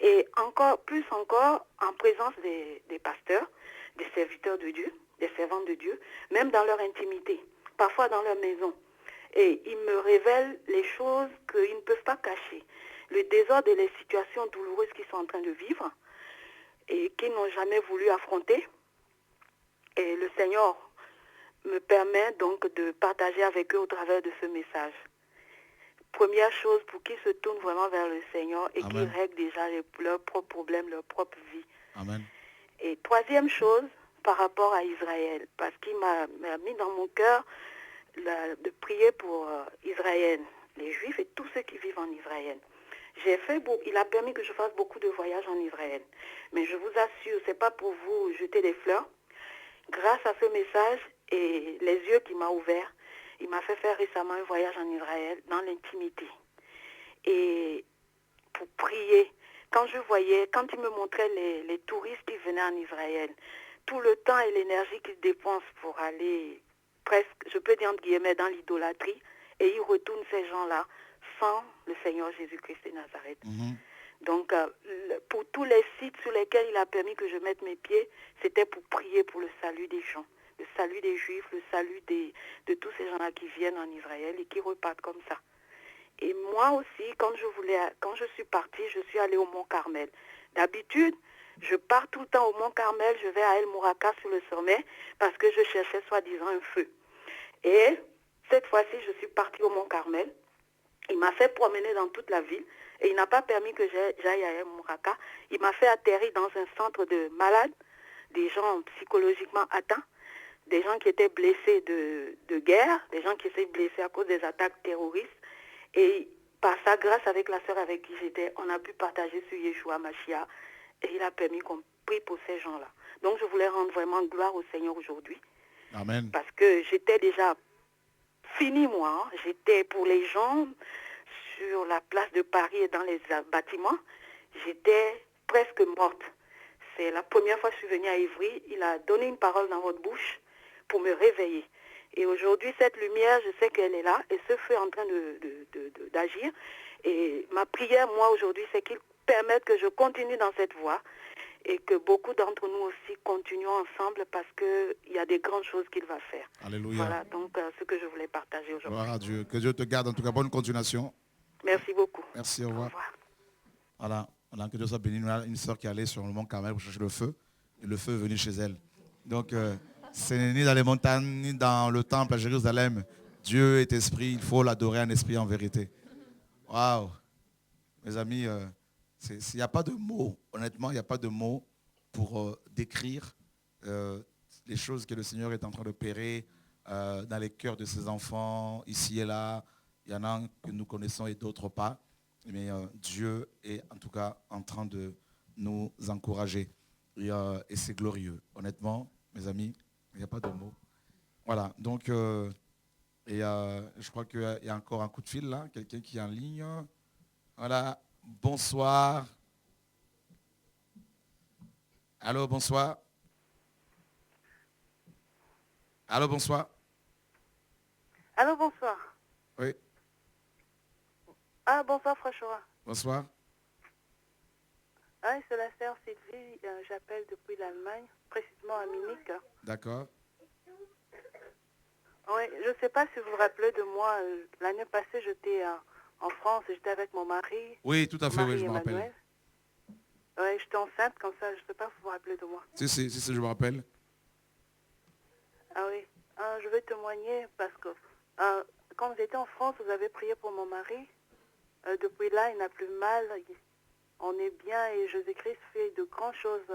Et encore, plus encore, en présence des pasteurs, des serviteurs de Dieu, des servantes de Dieu, même dans leur intimité, parfois dans leur maison. Et il me révèle les choses qu'ils ne peuvent pas cacher. Le désordre et les situations douloureuses qu'ils sont en train de vivre et qu'ils n'ont jamais voulu affronter. Et le Seigneur me permet donc de partager avec eux au travers de ce message. Première chose, pour qu'ils se tournent vraiment vers le Seigneur et qu'ils règlent déjà leurs propres problèmes, leur propre vie. Amen. Et troisième chose, par rapport à Israël, parce qu'il m'a mis dans mon cœur de prier pour Israël, les Juifs et tous ceux qui vivent en Israël. Il a permis que je fasse beaucoup de voyages en Israël. Mais je vous assure, ce n'est pas pour vous jeter des fleurs. Grâce à ce message et les yeux qu'il m'a ouverts, il m'a fait faire récemment un voyage en Israël dans l'intimité. Et pour prier, quand il me montrait les touristes qui venaient en Israël, tout le temps et l'énergie qu'ils dépensent pour aller presque, je peux dire entre guillemets, dans l'idolâtrie, et ils retournent ces gens-là sans le Seigneur Jésus-Christ de Nazareth. Donc, pour tous les sites sur lesquels il a permis que je mette mes pieds, c'était pour prier pour le salut des gens, le salut des Juifs, le salut de tous ces gens-là qui viennent en Israël et qui repartent comme ça. Et moi aussi, quand je suis partie, je suis allée au Mont Carmel. D'habitude, je pars tout le temps au Mont Carmel, je vais à El Mouraka sur le sommet parce que je cherchais soi-disant un feu. Et cette fois-ci, je suis partie au Mont Carmel. Il m'a fait promener dans toute la ville et il n'a pas permis que j'aille à El Mouraka. Il m'a fait atterrir dans un centre de malades, des gens psychologiquement atteints, des gens qui étaient blessés de guerre, des gens qui étaient blessés à cause des attaques terroristes. Et par sa grâce, avec la sœur avec qui j'étais, on a pu partager sur Yeshua Mashiach et il a permis qu'on prie pour ces gens-là. Donc je voulais rendre vraiment gloire au Seigneur aujourd'hui. Amen. Parce que j'étais déjà fini, moi. Hein. J'étais pour les gens sur la place de Paris et dans les bâtiments. J'étais presque morte. C'est la première fois que je suis venue à Ivry. Il a donné une parole dans votre bouche pour me réveiller. Et aujourd'hui, cette lumière, je sais qu'elle est là et ce feu est en train d'agir. Et ma prière, moi, aujourd'hui, c'est qu'il permette que je continue dans cette voie et que beaucoup d'entre nous aussi continuons ensemble parce qu'il y a des grandes choses qu'il va faire. Alléluia. Voilà donc ce que je voulais partager aujourd'hui. Gloire à Dieu. Que Dieu te garde. En tout cas, bonne continuation. Merci beaucoup. Merci, au revoir. Voilà. Que Dieu soit béni. Nous avons une sœur qui est allée sur le mont Carmel pour chercher le feu. Et le feu est venu chez elle. Donc, ce n'est ni dans les montagnes, ni dans le temple à Jérusalem. Dieu est esprit. Il faut l'adorer en esprit, en vérité. Waouh. Mes amis, il n'y a pas de mots. Honnêtement, il n'y a pas de mots pour décrire les choses que le Seigneur est en train d'opérer dans les cœurs de ses enfants, ici et là. Il y en a que nous connaissons et d'autres pas. Mais Dieu est en tout cas en train de nous encourager. Et c'est glorieux. Honnêtement, mes amis, il n'y a pas de mots. Voilà, donc, je crois qu'il y a encore un coup de fil là, quelqu'un qui est en ligne. Voilà, bonsoir. Allô, bonsoir. Allô, bonsoir. Allô, bonsoir. Oui. Ah, bonsoir, François. Bonsoir. Ah, c'est la sœur Sylvie. J'appelle depuis l'Allemagne, précisément à Munich. D'accord. Oui, je ne sais pas si vous vous rappelez de moi. L'année passée, j'étais en France, j'étais avec mon mari. Oui, tout à fait, oui, je me rappelle. Oui, j'étais enceinte, comme ça, je ne sais pas si vous vous rappelez de moi. Si, je me rappelle. Ah oui, je vais témoigner parce que quand j'étais en France, vous avez prié pour mon mari. Depuis là, il n'a plus mal. On est bien et Jésus-Christ fait de grandes choses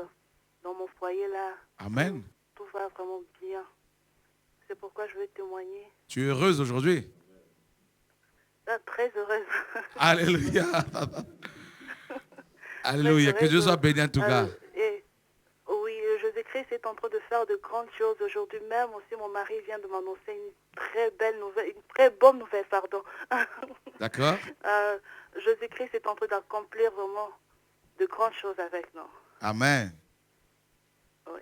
dans mon foyer là. Amen. Tout va vraiment bien. C'est pourquoi je vais témoigner. Tu es heureuse aujourd'hui? Très heureuse. Alléluia. Alléluia. Que Dieu soit béni en tout cas. Oui, Jésus-Christ est en train de faire de grandes choses. Aujourd'hui même aussi, mon mari vient de m'annoncer une très belle nouvelle, une très bonne nouvelle, pardon. D'accord. Jésus-Christ est en train d'accomplir vraiment de grandes choses avec nous. Amen. Oui.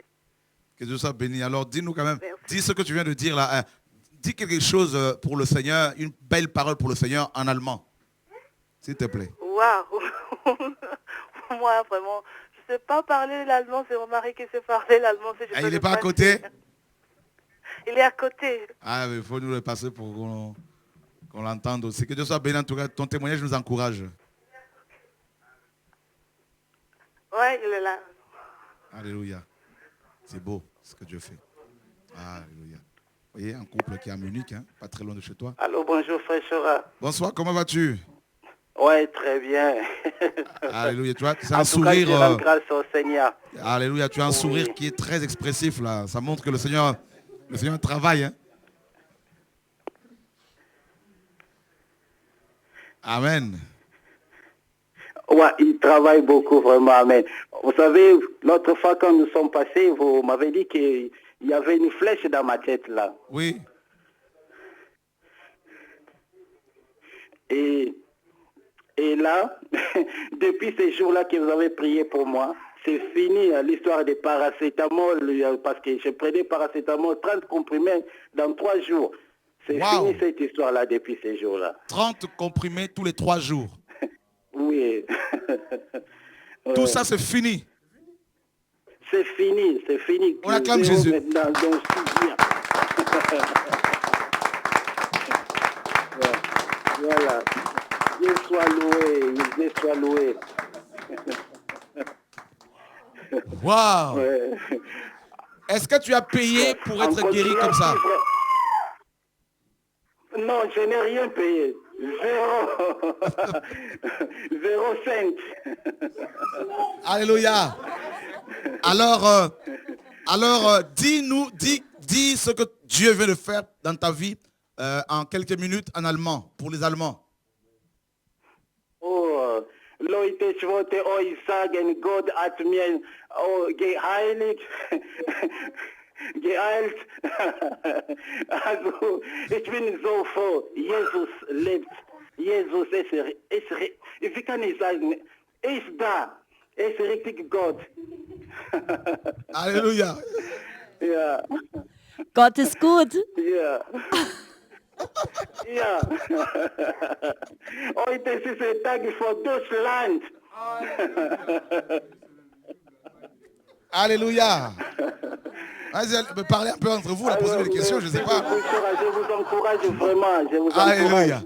Que Dieu soit béni. Alors dis-nous quand même, Merci. dis ce que tu viens de dire là. Dis quelque chose pour le Seigneur, une belle parole pour le Seigneur en allemand. S'il te plaît. Waouh. Moi, vraiment, je ne sais pas parler l'allemand, c'est mon mari qui sait parler l'allemand. Il n'est pas à côté? Il est à côté. Ah, il faut nous le passer pour qu'on Qu'on l'entende aussi. Que Dieu soit béni en tout cas. Ton témoignage nous encourage. Ouais, il est là. Alléluia. C'est beau ce que Dieu fait. Alléluia. Vous voyez, un couple qui est à Munich, hein, pas très loin de chez toi. Allô, bonjour frère Chora. Bonsoir, comment vas-tu? Ouais, très bien. Alléluia, tu vois, c'est En un tout cas, je sourire. rends grâce au Seigneur. Alléluia, tu as un sourire qui est très expressif là. Ça montre que le Seigneur travaille. Hein. Amen. Ouais, il travaille beaucoup, vraiment, amen. Vous savez, l'autre fois quand nous sommes passés, vous m'avez dit qu'il y avait une flèche dans ma tête là. Oui. Et là, depuis ces jours-là que vous avez prié pour moi, c'est fini l'histoire des paracétamol, parce que je prenais paracétamol 30 comprimés dans 3 jours. C'est fini cette histoire-là depuis ces jours-là. 30 comprimés tous les 3 jours. Oui. Tout ça, c'est fini. C'est fini, c'est fini. On acclame Jésus. Maintenant, donc, c'est bien. Voilà. Dieu soit loué, Dieu soit loué. Waouh. Ouais. Est-ce que tu as payé pour être guéri comme ça? Non, je n'ai rien payé. 0 cent. Alléluia. Alors, dis ce que Dieu vient de faire dans ta vie en quelques minutes en allemand, pour les Allemands. Oh, Leute, ich wollte euch sagen, Gott hat mir geheiligt, geheilt. Also, ich bin so froh. Jesus lebt. Jesus wie kann ich sagen, ist da. Er ist richtig Gott. Alléluia. Ja. Gott ist gut. Ja. Ja. Heute ist ein Tag für Deutschland. Alléluia. Vas-y, parlez un peu entre vous, posez des questions, je ne sais pas. Je vous encourage vraiment, je vous encourage. Alléluia.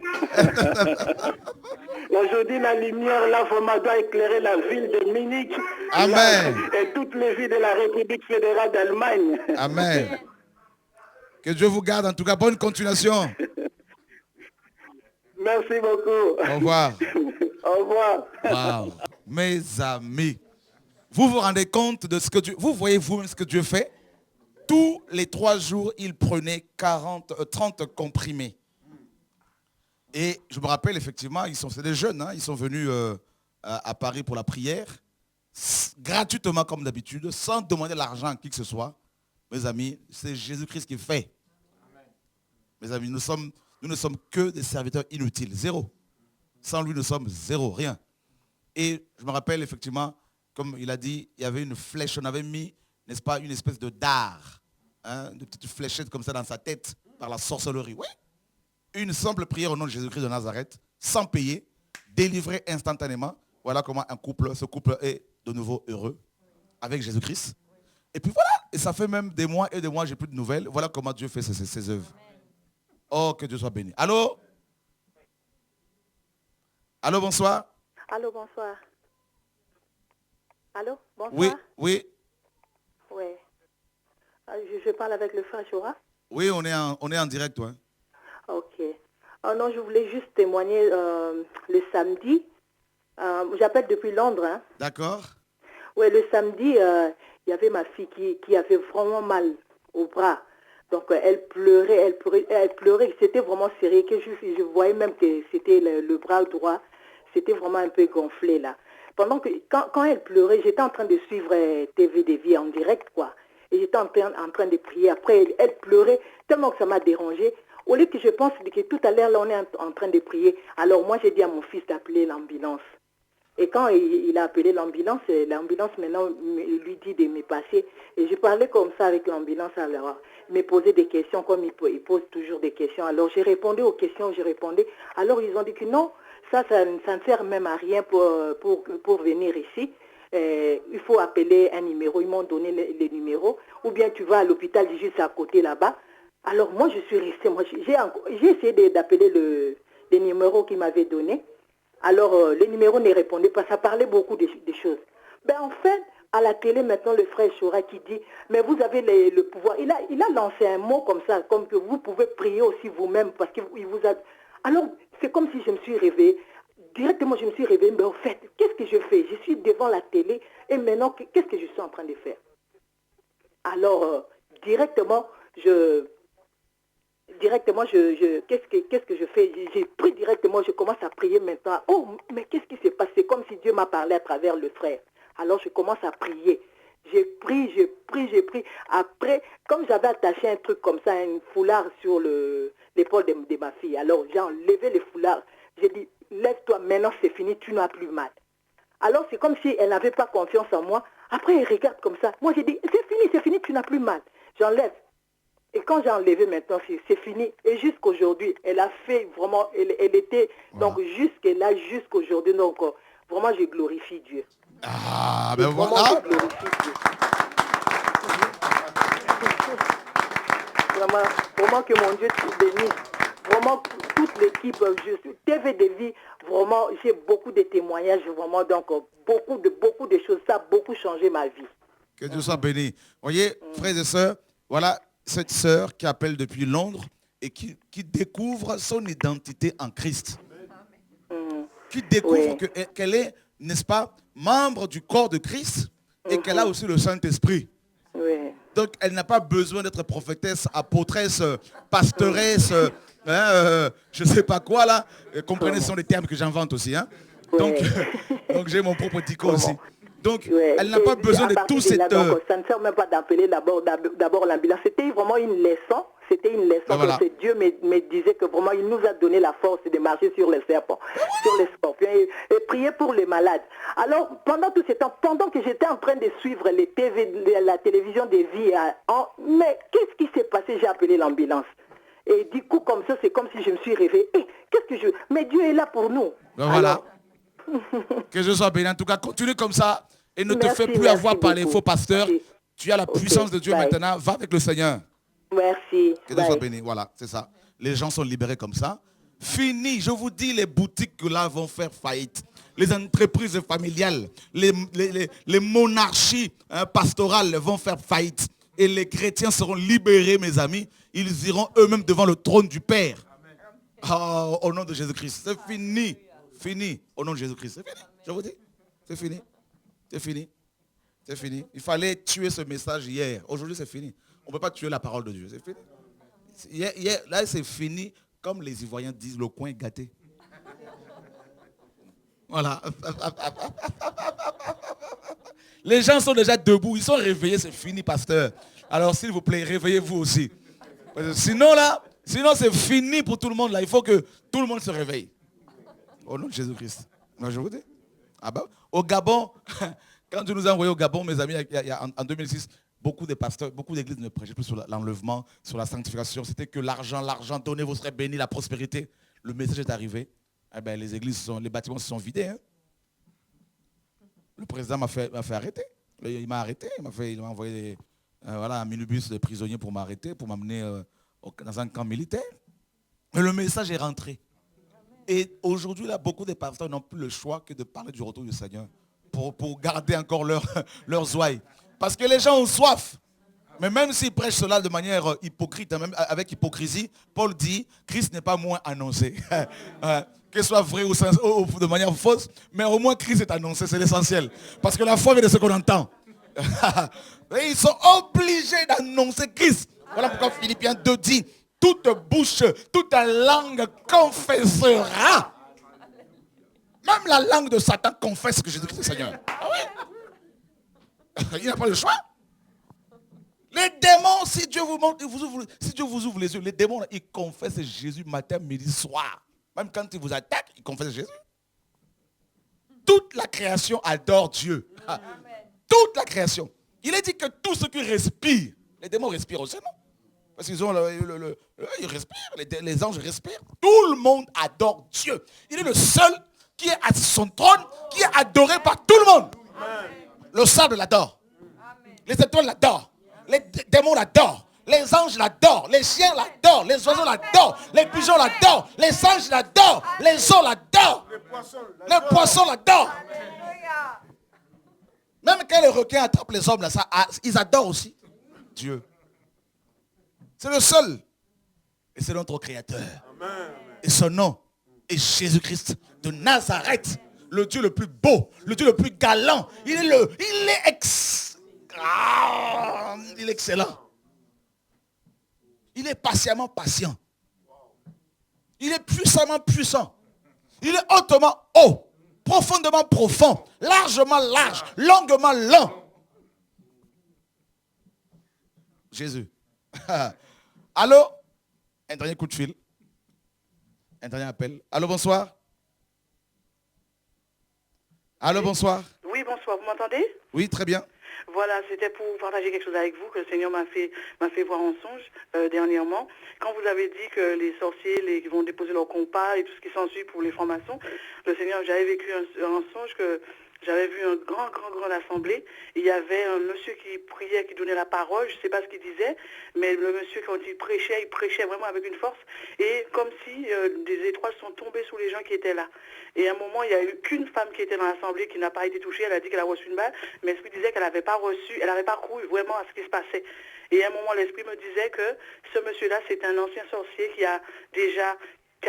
Aujourd'hui, la lumière, là, vraiment, doit éclairer la ville de Munich. Amen. Et toutes les villes de la République fédérale d'Allemagne. Amen. Que Dieu vous garde, en tout cas, bonne continuation. Merci beaucoup. Au revoir. Au revoir. Wow. Mes amis, vous vous rendez compte de ce que Dieu... Vous voyez vous-même ce que Dieu fait? Tous les 3 jours, il prenait 30 comprimés. Et je me rappelle, effectivement, c'est des jeunes, hein, ils sont venus à Paris pour la prière, gratuitement comme d'habitude, sans demander l'argent à qui que ce soit. Mes amis, c'est Jésus-Christ qui fait. Mes amis, nous ne sommes que des serviteurs inutiles, zéro. Sans lui, nous sommes zéro, rien. Et je me rappelle, effectivement, comme il a dit, il y avait une flèche, on avait mis, n'est-ce pas, une espèce de dard, hein, de petites fléchettes comme ça dans sa tête, par la sorcellerie. Oui. Une simple prière au nom de Jésus-Christ de Nazareth, sans payer, délivré instantanément. Voilà comment ce couple est de nouveau heureux avec Jésus-Christ. Et puis voilà, et ça fait même des mois et des mois, j'ai plus de nouvelles. Voilà comment Dieu fait ses œuvres. Oh, que Dieu soit béni. Allô? Allô, bonsoir. Allô, bonsoir. Allô, bonsoir. Oui, oui. Oui. Je parle avec le frère Chora. Oui, on est en direct, ouais. Ok. Oh non, je voulais juste témoigner le samedi. J'appelle depuis Londres. Hein. D'accord. Oui, le samedi, il y avait ma fille qui avait vraiment mal au bras. Donc elle pleurait. C'était vraiment serré. Que je voyais même que c'était le bras droit. C'était vraiment un peu gonflé là. Quand elle pleurait, j'étais en train de suivre TV de Vie en direct, quoi. Et j'étais en train de prier. Après, elle pleurait tellement que ça m'a dérangé. Au lieu que je pense que tout à l'heure, là, on est en train de prier. Alors moi, j'ai dit à mon fils d'appeler l'ambulance. Et quand il a appelé l'ambulance maintenant lui dit de me passer. Et je parlais comme ça avec l'ambulance. Alors, il me posait des questions comme il pose toujours des questions. Alors, j'ai répondu aux questions, Alors, ils ont dit que non, ça ne sert même à rien pour venir ici. Il faut appeler un numéro. Ils m'ont donné les numéros. Ou bien tu vas à l'hôpital juste à côté là-bas. Alors moi, je suis restée. Moi, j'ai essayé d'appeler les numéros qu'il m'avait donnés. Alors, les numéros ne répondaient pas. Ça parlait beaucoup de choses. Ben, en fait, à la télé, maintenant, le frère Chora qui dit, mais vous avez le pouvoir. Il a lancé un mot comme ça, comme que vous pouvez prier aussi vous-même, parce qu'il vous a... Alors, c'est comme si je me suis réveillée. Directement, je me suis réveillée. Mais en fait, qu'est-ce que je fais? Je suis devant la télé. Et maintenant, qu'est-ce que je suis en train de faire? Alors, directement, qu'est-ce que je fais? J'ai pris directement, je commence à prier maintenant. Oh, mais qu'est-ce qui s'est passé? Comme si Dieu m'a parlé à travers le frère. Alors je commence à prier. J'ai pris. Après, comme j'avais attaché un truc comme ça, un foulard sur l'épaule de ma fille, alors j'ai enlevé le foulard. J'ai dit, lève-toi, maintenant c'est fini, tu n'as plus mal. Alors c'est comme si elle n'avait pas confiance en moi. Après, elle regarde comme ça. Moi, j'ai dit, c'est fini, tu n'as plus mal. J'enlève. Et quand j'ai enlevé maintenant, c'est fini. Et jusqu'aujourd'hui, elle a fait vraiment, elle était, donc jusque-là, jusqu'aujourd'hui, donc vraiment, je glorifie Dieu. Ah, ben voilà. Je glorifie Dieu. Vraiment que mon Dieu te bénisse. Vraiment, toute l'équipe, TV de vie, vraiment, j'ai beaucoup de témoignages, vraiment, donc beaucoup de choses, ça a beaucoup changé ma vie. Que Dieu soit béni. Vous voyez, frères et sœurs, voilà cette sœur qui appelle depuis Londres et qui découvre son identité en Christ. Qui découvre qu'elle est, n'est-ce pas, membre du corps de Christ et qu'elle a aussi le Saint-Esprit. Donc, elle n'a pas besoin d'être prophétesse, apôtresse, pastoresse, je ne sais pas quoi là. Comprenez, ce sont des termes que j'invente aussi. Hein? Donc j'ai mon propre dico aussi. Donc, elle n'a pas besoin de tout cette... Donc, ça ne sert même pas d'appeler d'abord l'ambulance. C'était vraiment une leçon. C'était une leçon que Dieu me disait que vraiment, il nous a donné la force de marcher sur les serpents, sur les scorpions et prier pour les malades. Alors, pendant tout ce temps, pendant que j'étais en train de suivre la télévision des vies, mais qu'est-ce qui s'est passé? J'ai appelé l'ambulance. Et du coup, comme ça, c'est comme si je me suis réveillée. Mais Dieu est là pour nous. Ben voilà. Que je sois béni. En tout cas, continue comme ça et ne te fais plus avoir par les faux pasteurs. Tu as la puissance de Dieu maintenant. Va avec le Seigneur. Merci. Que Dieu soit béni. Voilà, c'est ça. Les gens sont libérés comme ça. Fini, je vous dis, les boutiques que là vont faire faillite. Les entreprises familiales, les monarchies pastorales vont faire faillite. Et les chrétiens seront libérés, mes amis. Ils iront eux-mêmes devant le trône du Père. Oh, au nom de Jésus-Christ. C'est fini. Fini. Au nom de Jésus-Christ. C'est fini. Je vous dis. C'est fini. C'est fini. C'est fini. Il fallait tuer ce message hier. Aujourd'hui, c'est fini. On ne peut pas tuer la parole de Dieu. C'est fini. Hier, là, c'est fini. Comme les Ivoiriens disent, le coin est gâté. Voilà. Les gens sont déjà debout. Ils sont réveillés. C'est fini, pasteur. Alors, s'il vous plaît, réveillez-vous aussi. Sinon, c'est fini pour tout le monde. Là. Il faut que tout le monde se réveille. Au nom de Jésus-Christ. Non, je vous dis. Ah bah, au Gabon, quand Dieu nous a envoyés au Gabon, mes amis, en 2006, beaucoup de pasteurs, beaucoup d'églises ne prêchaient plus sur l'enlèvement, sur la sanctification. C'était que l'argent, donnez, vous serez bénis, la prospérité. Le message est arrivé. Eh ben, les bâtiments se sont vidés. Hein. Le président m'a fait arrêter. Il m'a arrêté. Il m'a envoyé un minibus de prisonniers pour m'arrêter, pour m'amener dans un camp militaire. Mais le message est rentré. Et aujourd'hui, là, beaucoup de pasteurs n'ont plus le choix que de parler du retour du Seigneur pour garder encore leurs ouailles. Parce que les gens ont soif. Mais même s'ils prêchent cela de manière hypocrite, même avec hypocrisie, Paul dit, Christ n'est pas moins annoncé. Que ce soit vrai ou de manière fausse, mais au moins Christ est annoncé, c'est l'essentiel. Parce que la foi vient de ce qu'on entend. Et ils sont obligés d'annoncer Christ. Voilà pourquoi Philippiens 2 dit, toute bouche, toute langue confessera. Même la langue de Satan confesse que Jésus-Christ est Seigneur. Ah oui. Il n'a pas le choix. Les démons, si Dieu vous ouvre les yeux, les démons, là, ils confessent Jésus matin, midi, soir. Même quand ils vous attaquent, ils confessent Jésus. Toute la création adore Dieu. Amen. Toute la création. Il est dit que tout ce qui respire, les démons respirent aussi, non? Parce qu'ils ont ils respirent, les anges respirent. Tout le monde adore Dieu. Il est le seul qui est à son trône, qui est adoré par tout le monde. Amen. Le sable l'adore. Les étoiles l'adorent. Les démons l'adorent. Les anges l'adorent, les chiens l'adorent, les oiseaux l'adorent, les pigeons l'adorent, les singes l'adorent, les ours l'adorent, les poissons l'adorent. Même quand les requins attrapent les hommes, là, ils adorent aussi Dieu. C'est le seul. Et c'est notre Créateur. Et son nom est Jésus-Christ de Nazareth. Le Dieu le plus beau, le Dieu le plus galant. Il est excellent. Il est patiemment patient. Il est puissamment puissant. Il est hautement haut, profondément profond, largement large, longuement long. Jésus. Allô? Un dernier coup de fil. Un dernier appel. Allô, bonsoir. Allô, bonsoir. Oui, bonsoir. Vous m'entendez? Oui, très bien. Voilà, c'était pour partager quelque chose avec vous que le Seigneur m'a fait voir en songe dernièrement. Quand vous avez dit que les sorciers qui vont déposer leur compas et tout ce qui s'ensuit pour les francs-maçons, le Seigneur, j'avais vécu un songe que j'avais vu une grande assemblée. Il y avait un monsieur qui priait, qui donnait la parole. Je ne sais pas ce qu'il disait, mais le monsieur, quand il prêchait vraiment avec une force. Et comme si des étoiles sont tombées sur les gens qui étaient là. Et à un moment, il n'y a eu qu'une femme qui était dans l'assemblée qui n'a pas été touchée. Elle a dit qu'elle a reçu une balle, mais l'esprit disait qu'elle n'avait pas reçu, elle n'avait pas cru vraiment à ce qui se passait. Et à un moment, l'esprit me disait que ce monsieur-là, c'est un ancien sorcier qui a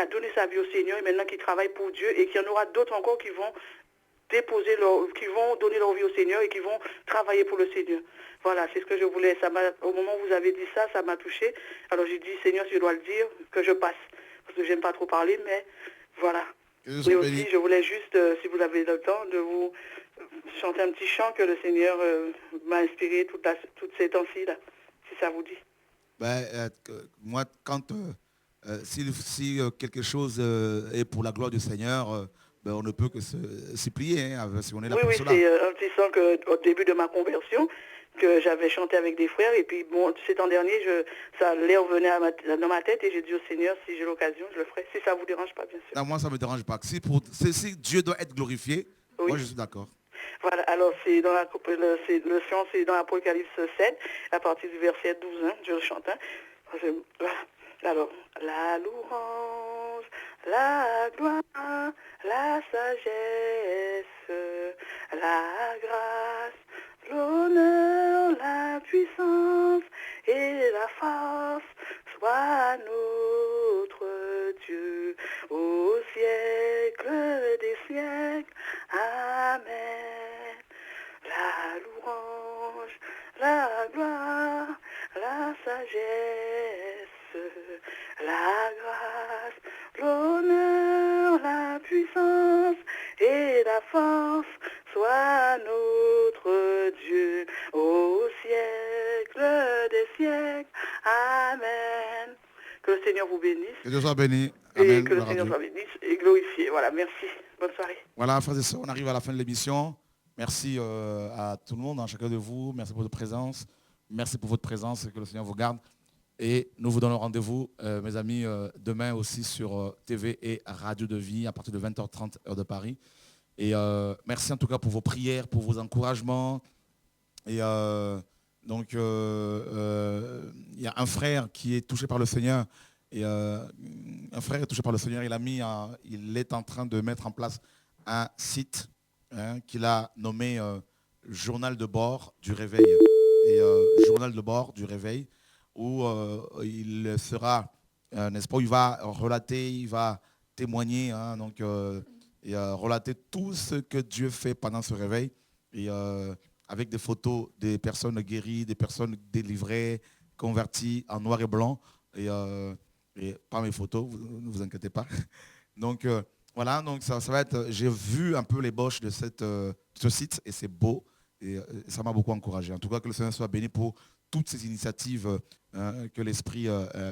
donné sa vie au Seigneur et maintenant qui travaille pour Dieu et qu'il y en aura d'autres encore qui vont qui vont donner leur vie au Seigneur et qui vont travailler pour le Seigneur. Voilà, c'est ce que je voulais. Au moment où vous avez dit ça, ça m'a touché. Alors j'ai dit, Seigneur, si je dois le dire, que je passe. Parce que j'aime pas trop parler, mais voilà. Et aussi, je voulais juste, si vous avez le temps, de vous chanter un petit chant que le Seigneur m'a inspiré toutes ces temps-ci, là, si ça vous dit. Moi, quand si quelque chose est pour la gloire du Seigneur, on ne peut que s'y plier, hein, si on est là pour cela. Oui, c'est un petit chant qu'au début de ma conversion, que j'avais chanté avec des frères, et puis bon, ces temps derniers, ça l'air venait dans ma tête, et j'ai dit au Seigneur, si j'ai l'occasion, je le ferai, si ça ne vous dérange pas, bien sûr. Non, moi, ça ne me dérange pas. Si Dieu doit être glorifié, oui. Moi, je suis d'accord. Voilà, alors le chant, c'est dans Apocalypse 7, à partir du verset 12, hein, je le chante. Hein. Voilà. Alors, la louange, la gloire, la sagesse, la grâce, l'honneur, la puissance et la force soit notre Dieu au siècle des siècles. Amen. La louange, la gloire, la sagesse, la grâce, l'honneur, la puissance et la force soit notre Dieu au siècle des siècles. Amen. Que le Seigneur vous bénisse. Que Dieu soit béni. Amen. Et que le Seigneur soit béni et glorifié. Voilà, merci. Bonne soirée. Voilà, frères et sœurs, on arrive à la fin de l'émission. Merci à tout le monde, à chacun de vous. Merci pour votre présence. Merci pour votre présence et que le Seigneur vous garde. Et nous vous donnons rendez-vous, mes amis, demain aussi sur TV et Radio de Vie à partir de 20h30 heure de Paris. Et merci en tout cas pour vos prières, pour vos encouragements. Et donc, il y a un frère qui est touché par le Seigneur. Et un frère est touché par le Seigneur. Il est en train de mettre en place un site qu'il a nommé Journal de bord du réveil. Et Journal de bord du réveil, où il sera, n'est-ce pas, il va relater, il va témoigner, hein, donc, et relater tout ce que Dieu fait pendant ce réveil, et avec des photos des personnes guéries, des personnes délivrées, converties en noir et blanc, et pas mes photos, ne vous inquiétez pas. Donc voilà, donc ça va être, j'ai vu un peu l'ébauche de ce site, et c'est beau, et ça m'a beaucoup encouragé. En tout cas, que le Seigneur soit béni pour toutes ces initiatives que l'Esprit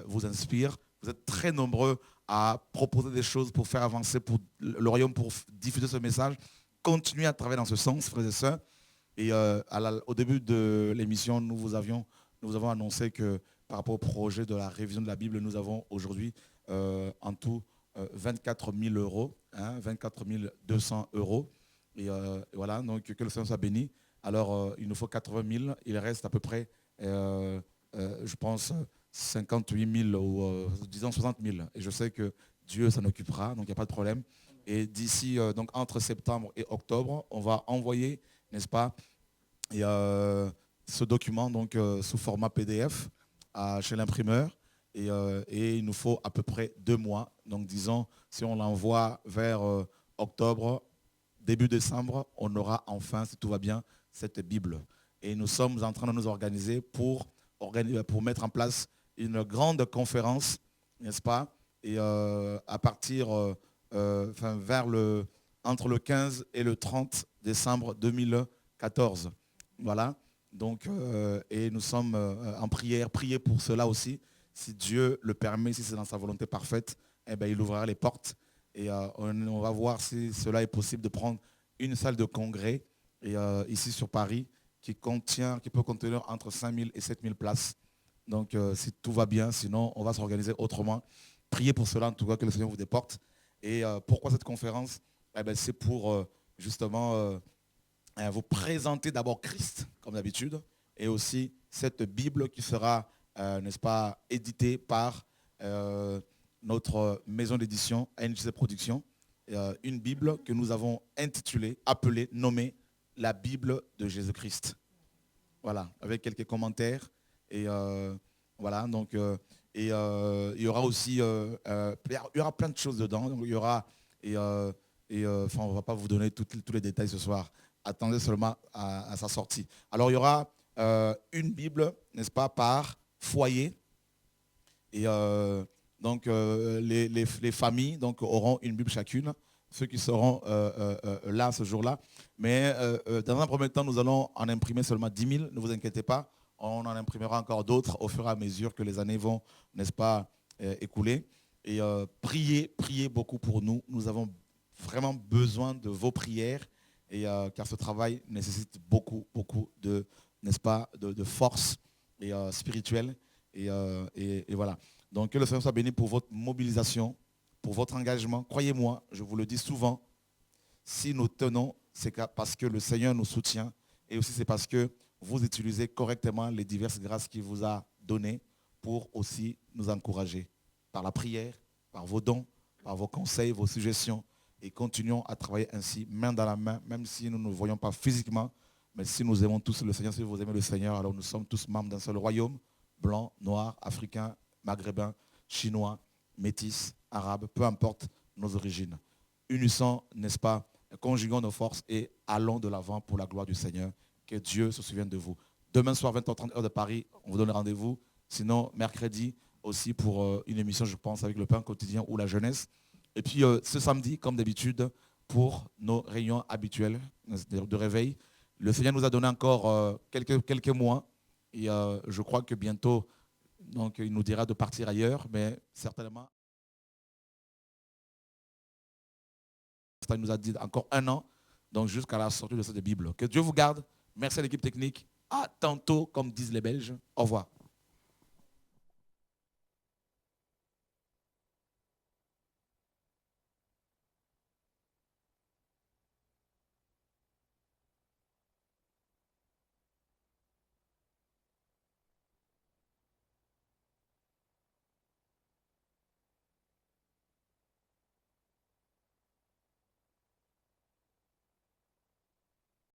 vous inspire. Vous êtes très nombreux à proposer des choses pour faire avancer pour le royaume, pour diffuser ce message. Continuez à travailler dans ce sens, frères et sœurs. Et au début de l'émission, nous avons annoncé que par rapport au projet de la révision de la Bible, nous avons aujourd'hui en tout 24 000 euros, hein, 24 200 euros. Et voilà, donc que le Seigneur soit béni. Alors, il nous faut 80 000. Il reste à peu près je pense, 58 000 ou disons 60 000. Et je sais que Dieu s'en occupera, donc il n'y a pas de problème. Et d'ici, donc entre septembre et octobre, on va envoyer, n'est-ce pas, ce document donc, sous format PDF chez l'imprimeur. Et il nous faut à peu près 2 mois. Donc disons, si on l'envoie vers octobre, début décembre, on aura enfin, si tout va bien, cette Bible. Et nous sommes en train de nous organiser pour mettre en place une grande conférence, n'est-ce pas? Et à partir, entre le 15 et le 30 décembre 2014. Voilà. Donc, et nous sommes en prière, prier pour cela aussi. Si Dieu le permet, si c'est dans sa volonté parfaite, eh bien, il ouvrira les portes. Et on va voir si cela est possible de prendre une salle de congrès ici sur Paris qui peut contenir entre 5 000 et 7 000 places. Donc, si tout va bien, sinon, on va s'organiser autrement. Priez pour cela, en tout cas, que le Seigneur vous déporte. Et pourquoi cette conférence? Eh bien, c'est pour justement vous présenter d'abord Christ, comme d'habitude, et aussi cette Bible qui sera, n'est-ce pas, éditée par notre maison d'édition, NGC Productions. Une Bible que nous avons intitulée, appelée, nommée la Bible de Jésus-Christ. Voilà, avec quelques commentaires. Et voilà, donc, il y aura aussi, il y aura plein de choses dedans. Donc, il y aura, on ne va pas vous donner tous les détails ce soir. Attendez seulement à sa sortie. Alors, il y aura une Bible, n'est-ce pas, par foyer. Et donc, les familles donc, auront une Bible chacune, ceux qui seront là ce jour-là. Mais dans un premier temps, nous allons en imprimer seulement 10 000, ne vous inquiétez pas. On en imprimera encore d'autres au fur et à mesure que les années vont, n'est-ce pas, écouler. Et priez beaucoup pour nous. Nous avons vraiment besoin de vos prières, car ce travail nécessite beaucoup de, n'est-ce pas, de force spirituelle. Et voilà. Donc que le Seigneur soit béni pour votre mobilisation, pour votre engagement. Croyez-moi, je vous le dis souvent, si nous tenons, c'est parce que le Seigneur nous soutient, et aussi c'est parce que vous utilisez correctement les diverses grâces qu'il vous a données pour aussi nous encourager par la prière, par vos dons, par vos conseils, vos suggestions. Et continuons à travailler ainsi, main dans la main, même si nous ne nous voyons pas physiquement. Mais si nous aimons tous le Seigneur, si vous aimez le Seigneur, alors nous sommes tous membres d'un seul royaume, blanc, noir, africain, maghrébin, chinois, métis, arabe, peu importe nos origines. Unissons, n'est-ce pas, conjuguons nos forces et allons de l'avant pour la gloire du Seigneur. Que Dieu se souvienne de vous. Demain soir, 20h30, heure de Paris, on vous donne rendez-vous. Sinon, mercredi aussi pour une émission, je pense, avec le pain quotidien ou la jeunesse. Et puis ce samedi, comme d'habitude, pour nos réunions habituelles de réveil. Le Seigneur nous a donné encore quelques mois. Et je crois que bientôt, donc, il nous dira de partir ailleurs, mais certainement, il nous a dit encore 1 an, donc jusqu'à la sortie de cette Bible. Que Dieu vous garde. Merci à l'équipe technique. À tantôt, comme disent les Belges. Au revoir.